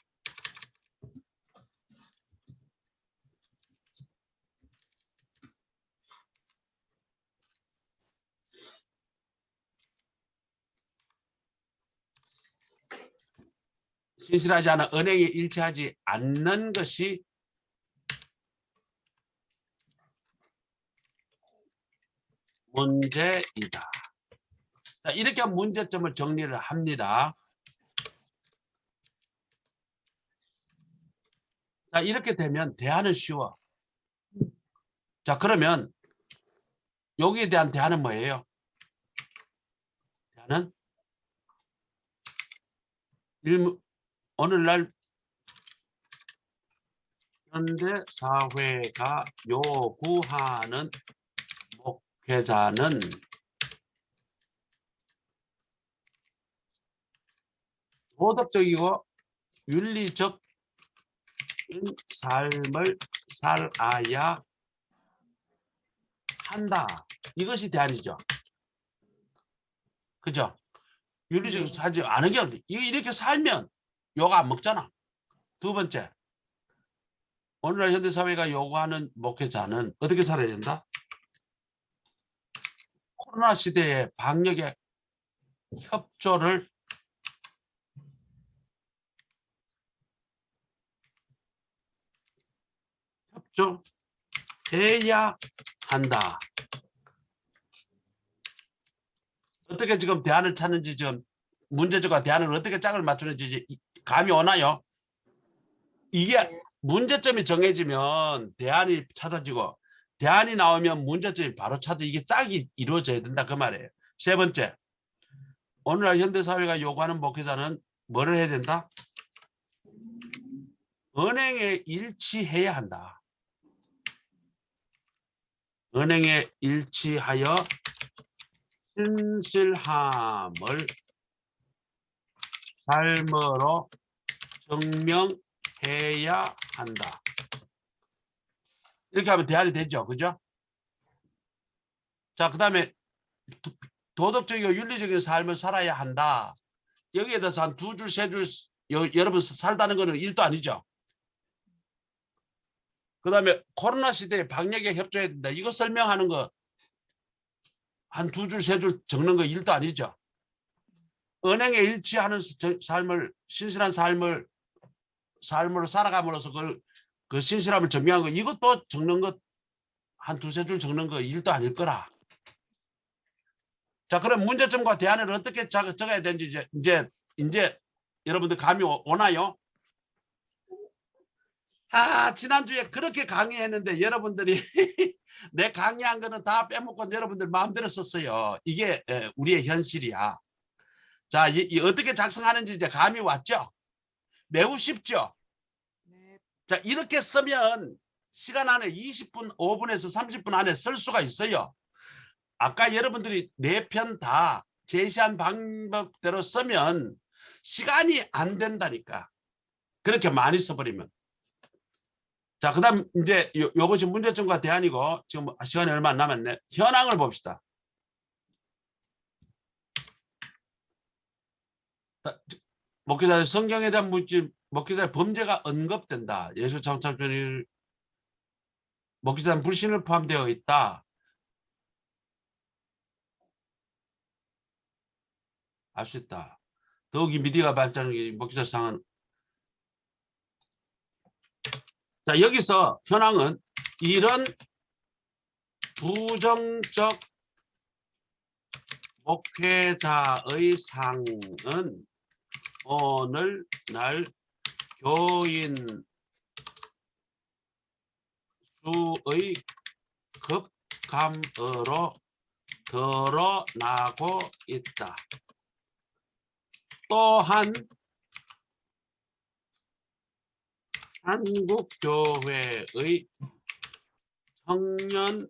않아 은행에 일치하지 않는 것이 문제이다. 자, 이렇게 문제점을 정리를 합니다. 자, 이렇게 되면 대안은 쉬워. 자, 그러면 여기에 대한 대안은 뭐예요? 대안은 오늘날 현대 사회가 요구하는 목회자는 도덕적이고 윤리적 삶을 살아야 한다. 이것이 대안이죠. 그죠? 윤리적으로 살지 않은 게 없지. 이렇게 살면 욕 안 먹잖아. 두 번째, 오늘날 현대사회가 요구하는 목회자는 어떻게 살아야 된다? 코로나 시대의 방역에 협조를 협조해야 한다. 어떻게 지금 대안을 찾는지 지금 문제점과 대안을 어떻게 짝을 맞추는지 감이 오나요? 이게 문제점이 정해지면 대안이 찾아지고 대안이 나오면 문제점이 바로 찾아 이게 짝이 이루어져야 된다 그 말이에요. 세 번째, 오늘날 현대사회가 요구하는 목회자는 뭐를 해야 된다? 은행에 일치해야 한다. 은행에 일치하여 신실함을 삶으로 증명해야 한다. 이렇게 하면 대안이 되죠. 그죠? 자, 그 다음에 도덕적이고 윤리적인 삶을 살아야 한다. 여기에 대해서 한 두 줄, 세 줄 여러분 살다는 거는 일도 아니죠. 그 다음에 코로나 시대에 방역에 협조해야 된다. 이거 설명하는 거 한 두 줄, 세 줄 적는 거 일도 아니죠. 은행에 일치하는 삶을, 신실한 삶으로 살아감으로써 그 신실함을 증명한 거 이것도 적는 것 한 두세 줄 적는 거 일도 아닐 거라. 자, 그럼 문제점과 대안을 어떻게 적어야 되는지 이제 여러분들 감이 오나요? 지난주에 그렇게 강의했는데 여러분들이 내 강의한 거는 다 빼먹고 여러분들 마음대로 썼어요. 이게 우리의 현실이야. 자, 어떻게 작성하는지 이제 감이 왔죠? 매우 쉽죠? 네. 자, 이렇게 쓰면 시간 안에 20분, 5분에서 30분 안에 쓸 수가 있어요. 아까 여러분들이 4편 다 제시한 방법대로 쓰면 시간이 안 된다니까. 그렇게 많이 써버리면. 자, 그다음 이제 요것이 문제점과 대안이고 지금 시간이 얼마 안 남았네. 현황을 봅시다. 목회자의 성경에 대한 목회자의 범죄가 언급된다. 예수 창조주를 목회자는 불신을 포함되어 있다. 알 수 있다. 더욱이 미디어가 발전하는 게 목회자상은 자 여기서 현황은 이런 부정적 목회자의 상은 오늘날 교인 수의 급감으로 드러나고 있다. 또한 한국교회의 청년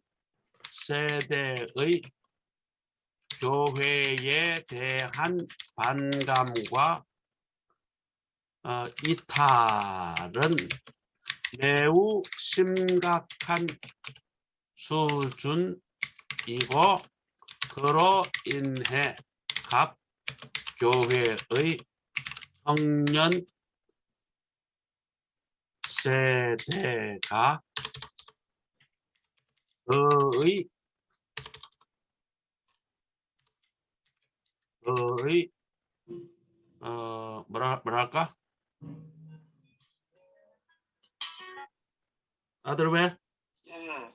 세대의 교회에 대한 반감과 이탈은 매우 심각한 수준이고 그로 인해 각 교회의 청년 세대가 그의 뭐랄까? 아들 왜?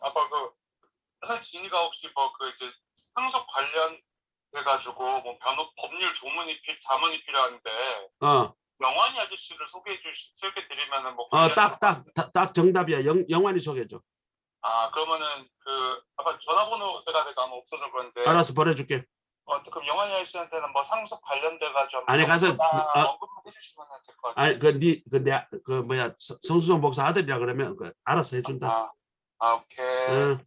아빠 진이가 혹시 뭐 이제 상속 관련돼가지고 뭐 법률 자문이 필요한데 영환이 아저씨를 소개해드리면은 뭐 딱 정답이야. 영환이 소개해줘. 그러면은 아빠 전화번호 내가 없어서 그런데 알았어, 보내줄게. 그럼 영환이 아저씨한테는 뭐 상속 관련돼가지고 아니, 가서, 언급만 해주시면 될 것 같아요. 아니 성수정 목사 아들이라 그러면 알아서 해준다. 오케이.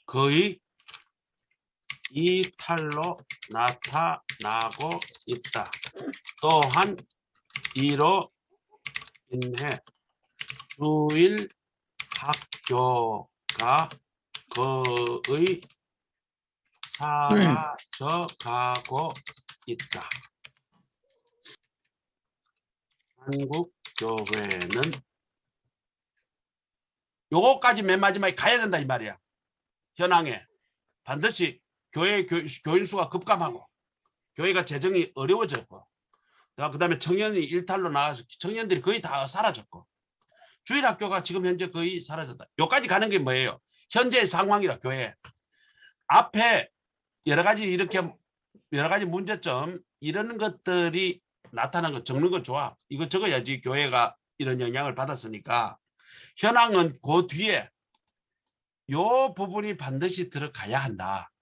거의 이탈로 나타나고 있다. 또한 이로 인해 주일 학교가 거의 사라져가고 있다. 한국 교회는 요거까지 맨 마지막에 가야 된다 이 말이야. 현황에 반드시 교인 수가 급감하고 교회가 재정이 어려워졌고 그다음에 청년이 일탈로 나와서 청년들이 거의 다 사라졌고 주일학교가 지금 현재 거의 사라졌다. 요까지 가는 게 뭐예요? 현재의 상황이라 교회. 앞에 여러 가지 문제점 이런 것들이 나타난 거 적는 건 좋아. 이거 적어야지 교회가 이런 영향을 받았으니까. 현황은 그 뒤에 요 부분이 반드시 들어가야 한다.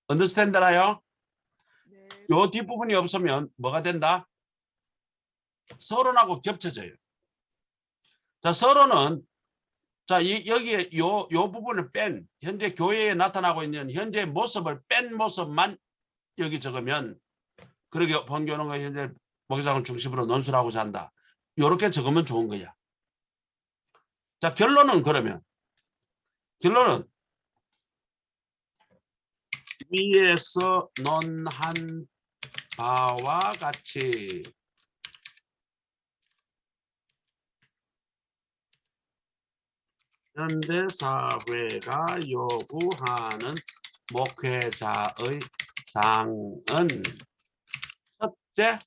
언더스탠드나요? 네. 요 뒷부분이 없으면 뭐가 된다? 서론하고 겹쳐져요. 자, 서론은 여기에 요 부분을 뺀 현재 교회에 나타나고 있는 현재 모습을 뺀 모습만 여기 적으면 그러게 본교는 현재 목회자를 중심으로 논술하고자 한다. 요렇게 적으면 좋은 거야. 자, 결론은 그러면 결론은 위에서 논한 바와 같이 현대 사회가 요구하는 목회자의 상은 첫째,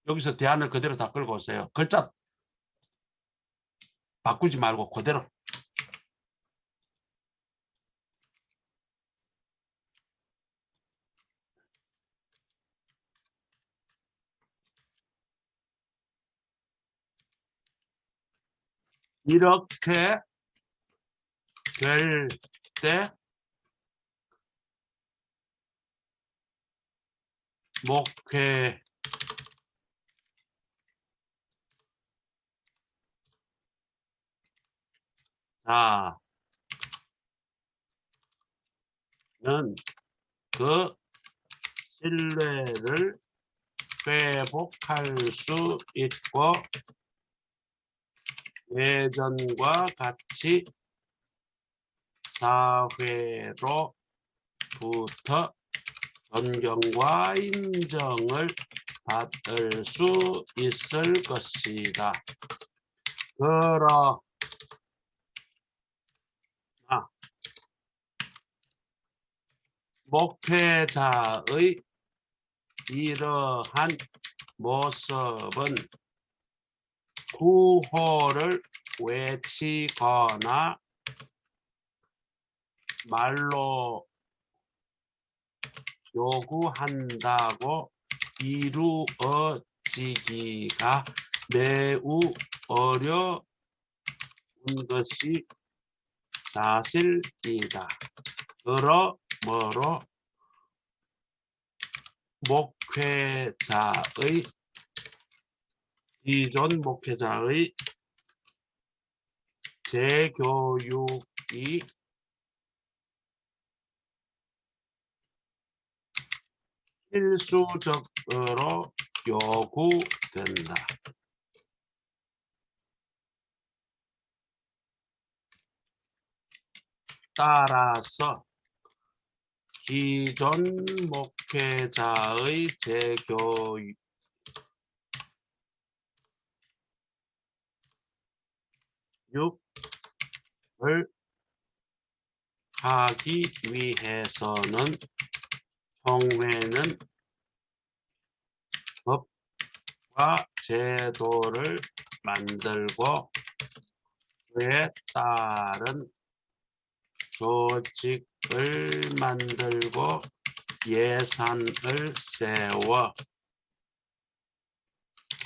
여기서 대안을 그대로 다 끌고 오세요. 글자 바꾸지 말고 그대로. 이렇게 될 때 목회자 그 신뢰를 회복할 수 있고 예전과 같이 사회로부터 존경과 인정을 받을 수 있을 것이다. 그러나 목회자의 이러한 모습은 구호를 외치거나 말로 요구한다고 이루어지기가 매우 어려운 것이 사실이다. 그러므로 기존 목회자의 재교육이 필수적으로 요구된다. 따라서 기존 목회자의 재교육을 하기 위해서는 총회는 법과 제도를 만들고 그에 따른 조직을 만들고 예산을 세워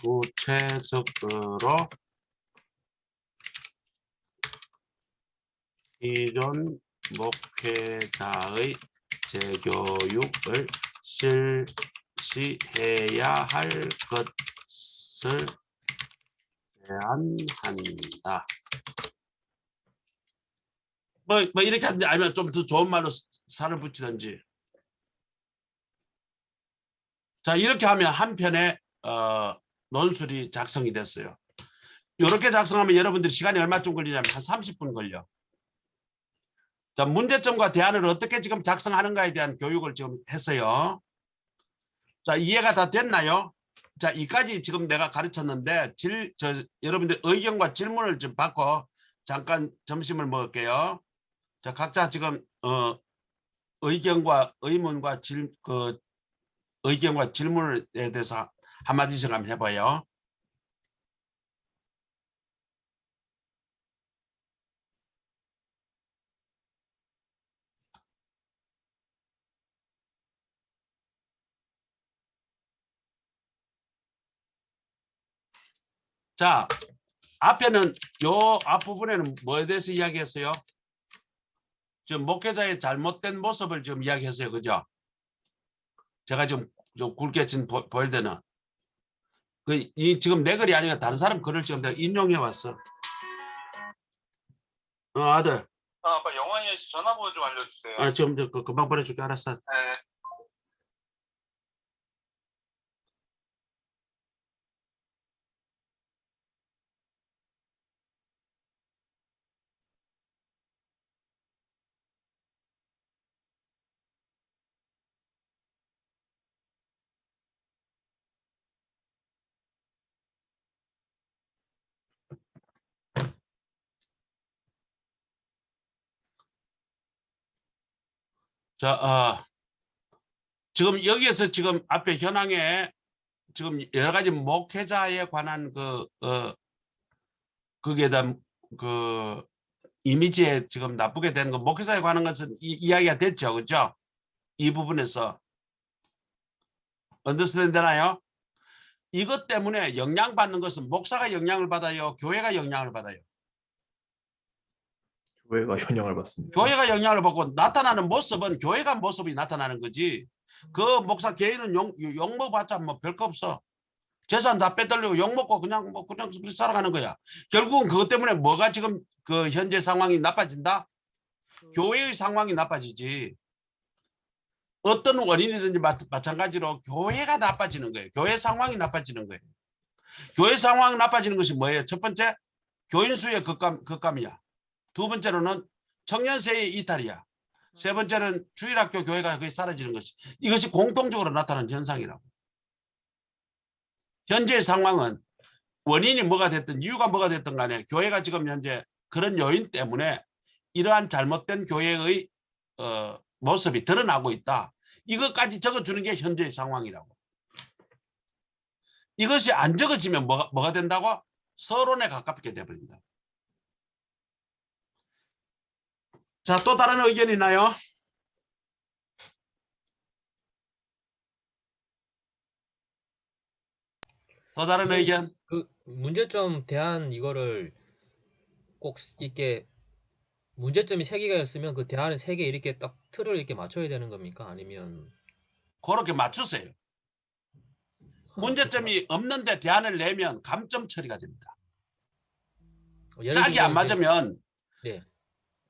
구체적으로 기존 목회자의 재교육을 실시해야 할 것을 제안한다. 뭐 이렇게 하든지 아니면 좀 더 좋은 말로 살을 붙이든지. 자, 이렇게 하면 한 편의 논술이 작성이 됐어요. 이렇게 작성하면 여러분들이 시간이 얼마쯤 걸리냐면 한 30분 걸려. 자, 문제점과 대안을 어떻게 지금 작성하는가에 대한 교육을 지금 했어요. 자, 이해가 다 됐나요? 자, 이까지 지금 내가 가르쳤는데 여러분들 의견과 질문을 좀 받고 잠깐 점심을 먹을게요. 자, 각자 지금 의견과 의문과 의견과 질문에 대해서 한마디씩 한번 해봐요. 자, 앞에는 요 앞부분에는 뭐에 대해서 이야기했어요? 지금 목회자의 잘못된 모습을 지금 이야기했어요. 그죠? 제가 지금 좀 굵게 지금 보일 때는 지금 내 글이 아니라 다른 사람 글을 지금 내가 인용해 왔어. 아들. 아빠 영환이 씨 전화번호 좀 알려주세요. 지금 금방 보내줄게. 알았어. 네. 자, 지금 여기에서 지금 앞에 현황에 지금 여러 가지 목회자에 관한 거기에 대한 이미지에 지금 나쁘게 되는 거 목회자에 관한 것은 이야기가 됐죠. 그죠? 이 부분에서 언더스탠드 되나요? 이것 때문에 영향받는 것은 목사가 영향을 받아요? 교회가 영향을 받아요? 교회가 영향을 받습니다. 교회가 영향을 받고 나타나는 모습은 교회가 모습이 나타나는 거지. 그 목사 개인은 욕먹어봤자 뭐 별거 없어. 재산 다 빼돌리고 욕먹고 그냥 살아가는 거야. 결국은 그것 때문에 뭐가 지금 현재 상황이 나빠진다? 교회의 상황이 나빠지지. 어떤 원인이든지 마찬가지로 교회가 나빠지는 거예요. 교회 상황이 나빠지는 거예요. 교회 상황이 나빠지는 것이 뭐예요? 첫 번째, 교인 수의 급감이야. 두 번째로는 청년세의 이탈이야. 세 번째는 주일학교 교회가 거의 사라지는 것이. 이것이 공통적으로 나타나는 현상이라고. 현재의 상황은 원인이 뭐가 됐든 이유가 뭐가 됐든 간에 교회가 지금 현재 그런 요인 때문에 이러한 잘못된 교회의 모습이 드러나고 있다. 이것까지 적어주는 게 현재의 상황이라고. 이것이 안 적어지면 뭐가 된다고? 서론에 가깝게 돼버린다. 자, 또 다른 의견 있나요? 또 다른 의견? 그 문제점 대안 이거를 꼭 이렇게 문제점이 3개가였으면 그 대안을 3개 이렇게 딱 틀을 이렇게 맞춰야 되는 겁니까? 아니면 그렇게 맞추세요. 문제점이 없는데 대안을 내면 감점 처리가 됩니다. 예를 짝이 들면 안 맞으면 네.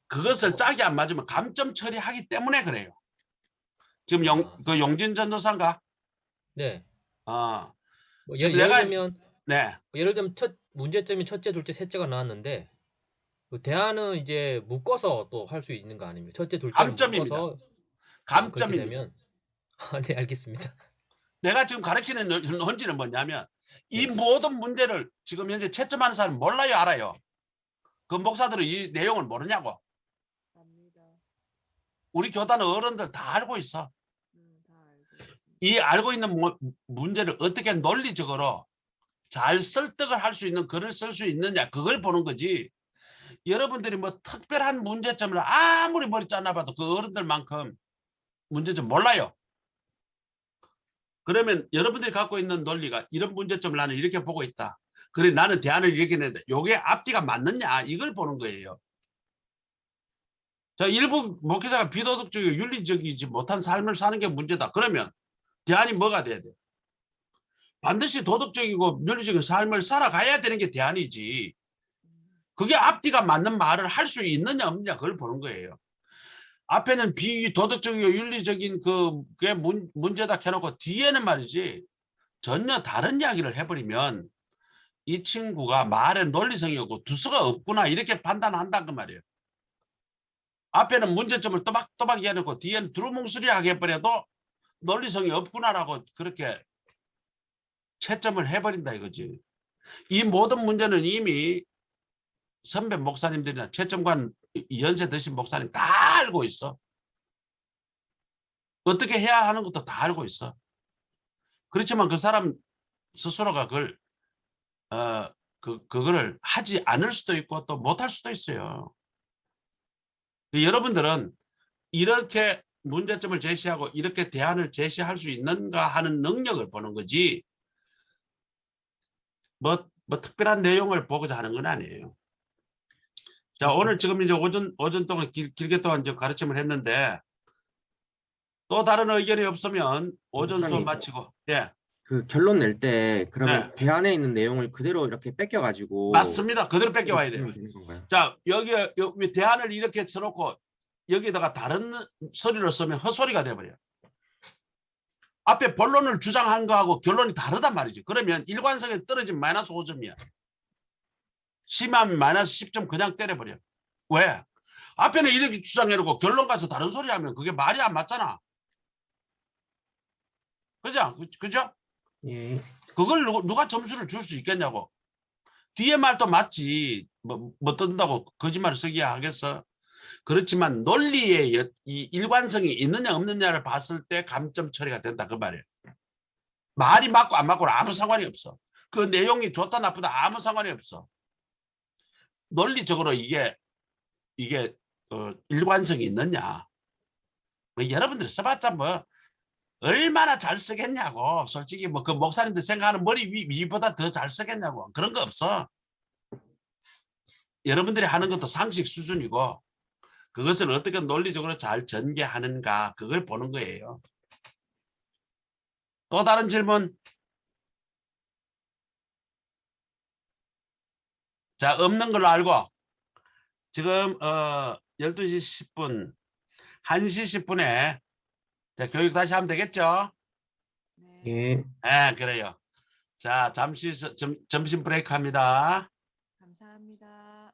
그것을 짝이 안 맞으면 감점 처리하기 때문에 그래요. 지금 그 용진 전도사인가? 네. 어. 뭐 지금 예를 내가 들면 네. 예를 들면 문제점이 첫째, 둘째, 셋째가 나왔는데 그 대안은 이제 묶어서 또 할 수 있는 거 아닙니까? 첫째, 둘째를 감점입니다. 묶어서 그렇게 감점입니다. 되면 네, 알겠습니다. 내가 지금 가르치는 논지는 뭐냐면 이 네. 모든 문제를 지금 현재 채점하는 사람 몰라요, 알아요? 그 목사들은 이 내용을 모르냐고. 우리 교단의 어른들 다 알고 있어. 이 알고 있는 문제를 어떻게 논리적으로 잘 설득을 할 수 있는 글을 쓸 수 있느냐, 그걸 보는 거지. 여러분들이 뭐 특별한 문제점을 아무리 머리 짜놔봐도 그 어른들만큼 문제점 몰라요. 그러면 여러분들이 갖고 있는 논리가 이런 문제점을 나는 이렇게 보고 있다. 그래 나는 대안을 이렇게 내는데 요게 앞뒤가 맞느냐 이걸 보는 거예요. 자, 일부 목회자가 비도덕적이고 윤리적이지 못한 삶을 사는 게 문제다. 그러면 대안이 뭐가 돼야 돼? 반드시 도덕적이고 윤리적인 삶을 살아가야 되는 게 대안이지. 그게 앞뒤가 맞는 말을 할 수 있느냐 없느냐 그걸 보는 거예요. 앞에는 비도덕적이고 윤리적인 그게 문제다 켜놓고 뒤에는 말이지 전혀 다른 이야기를 해버리면 이 친구가 말에 논리성이 없고 두서가 없구나 이렇게 판단한다는 그 말이에요. 앞에는 문제점을 또박또박 이해해놓고 뒤에는 두루뭉술하게 해버려도 논리성이 없구나라고 그렇게 채점을 해버린다 이거지. 이 모든 문제는 이미 선배 목사님들이나 채점관 연세 드신 목사님 다 알고 있어. 어떻게 해야 하는 것도 다 알고 있어. 그렇지만 그 사람 스스로가 그거를 하지 않을 수도 있고 또 못할 수도 있어요. 여러분들은 이렇게 문제점을 제시하고 이렇게 대안을 제시할 수 있는가 하는 능력을 보는 거지 뭐 특별한 내용을 보고자 하는 건 아니에요. 자, 오늘 지금 이제 오전 동안 길게 동안 이제 가르침을 했는데 또 다른 의견이 없으면 오전 수업 목사님. 마치고 예. 그 결론 낼 때 그러면 네. 대안에 있는 내용을 그대로 이렇게 뺏겨가지고 맞습니다. 그대로 뺏겨와야 돼요. 되는 건가요? 자, 여기 대안을 이렇게 써놓고 여기다가 다른 소리를 쓰면 헛소리가 돼버려요. 앞에 본론을 주장한 거하고 결론이 다르단 말이죠. 그러면 일관성에 떨어진 마이너스 5점이야. 심하면 마이너스 10점 그냥 때려버려. 왜? 앞에는 이렇게 주장해놓고 결론 가서 다른 소리 하면 그게 말이 안 맞잖아. 그죠? 그죠? 예. 그걸 누가 점수를 줄 수 있겠냐고. 뒤에 말도 맞지. 뭐 뜬다고 거짓말을 쓰기야 하겠어. 그렇지만 논리에 이 일관성이 있느냐 없느냐를 봤을 때 감점 처리가 된다 그 말이에요. 말이 맞고 안 맞고는 아무 상관이 없어. 그 내용이 좋다 나쁘다 아무 상관이 없어. 논리적으로 이게 일관성이 있느냐. 뭐 여러분들이 써봤자 뭐 얼마나 잘 쓰겠냐고. 솔직히 뭐 그 목사님들 생각하는 머리 위보다 더 잘 쓰겠냐고. 그런 거 없어. 여러분들이 하는 것도 상식 수준이고 그것을 어떻게 논리적으로 잘 전개하는가 그걸 보는 거예요. 또 다른 질문? 자, 없는 걸로 알고 지금 12시 10분 1시 10분에 자, 교육 다시 하면 되겠죠? 네. 예. 네, 그래요. 자, 잠시 점심 브레이크 합니다. 감사합니다.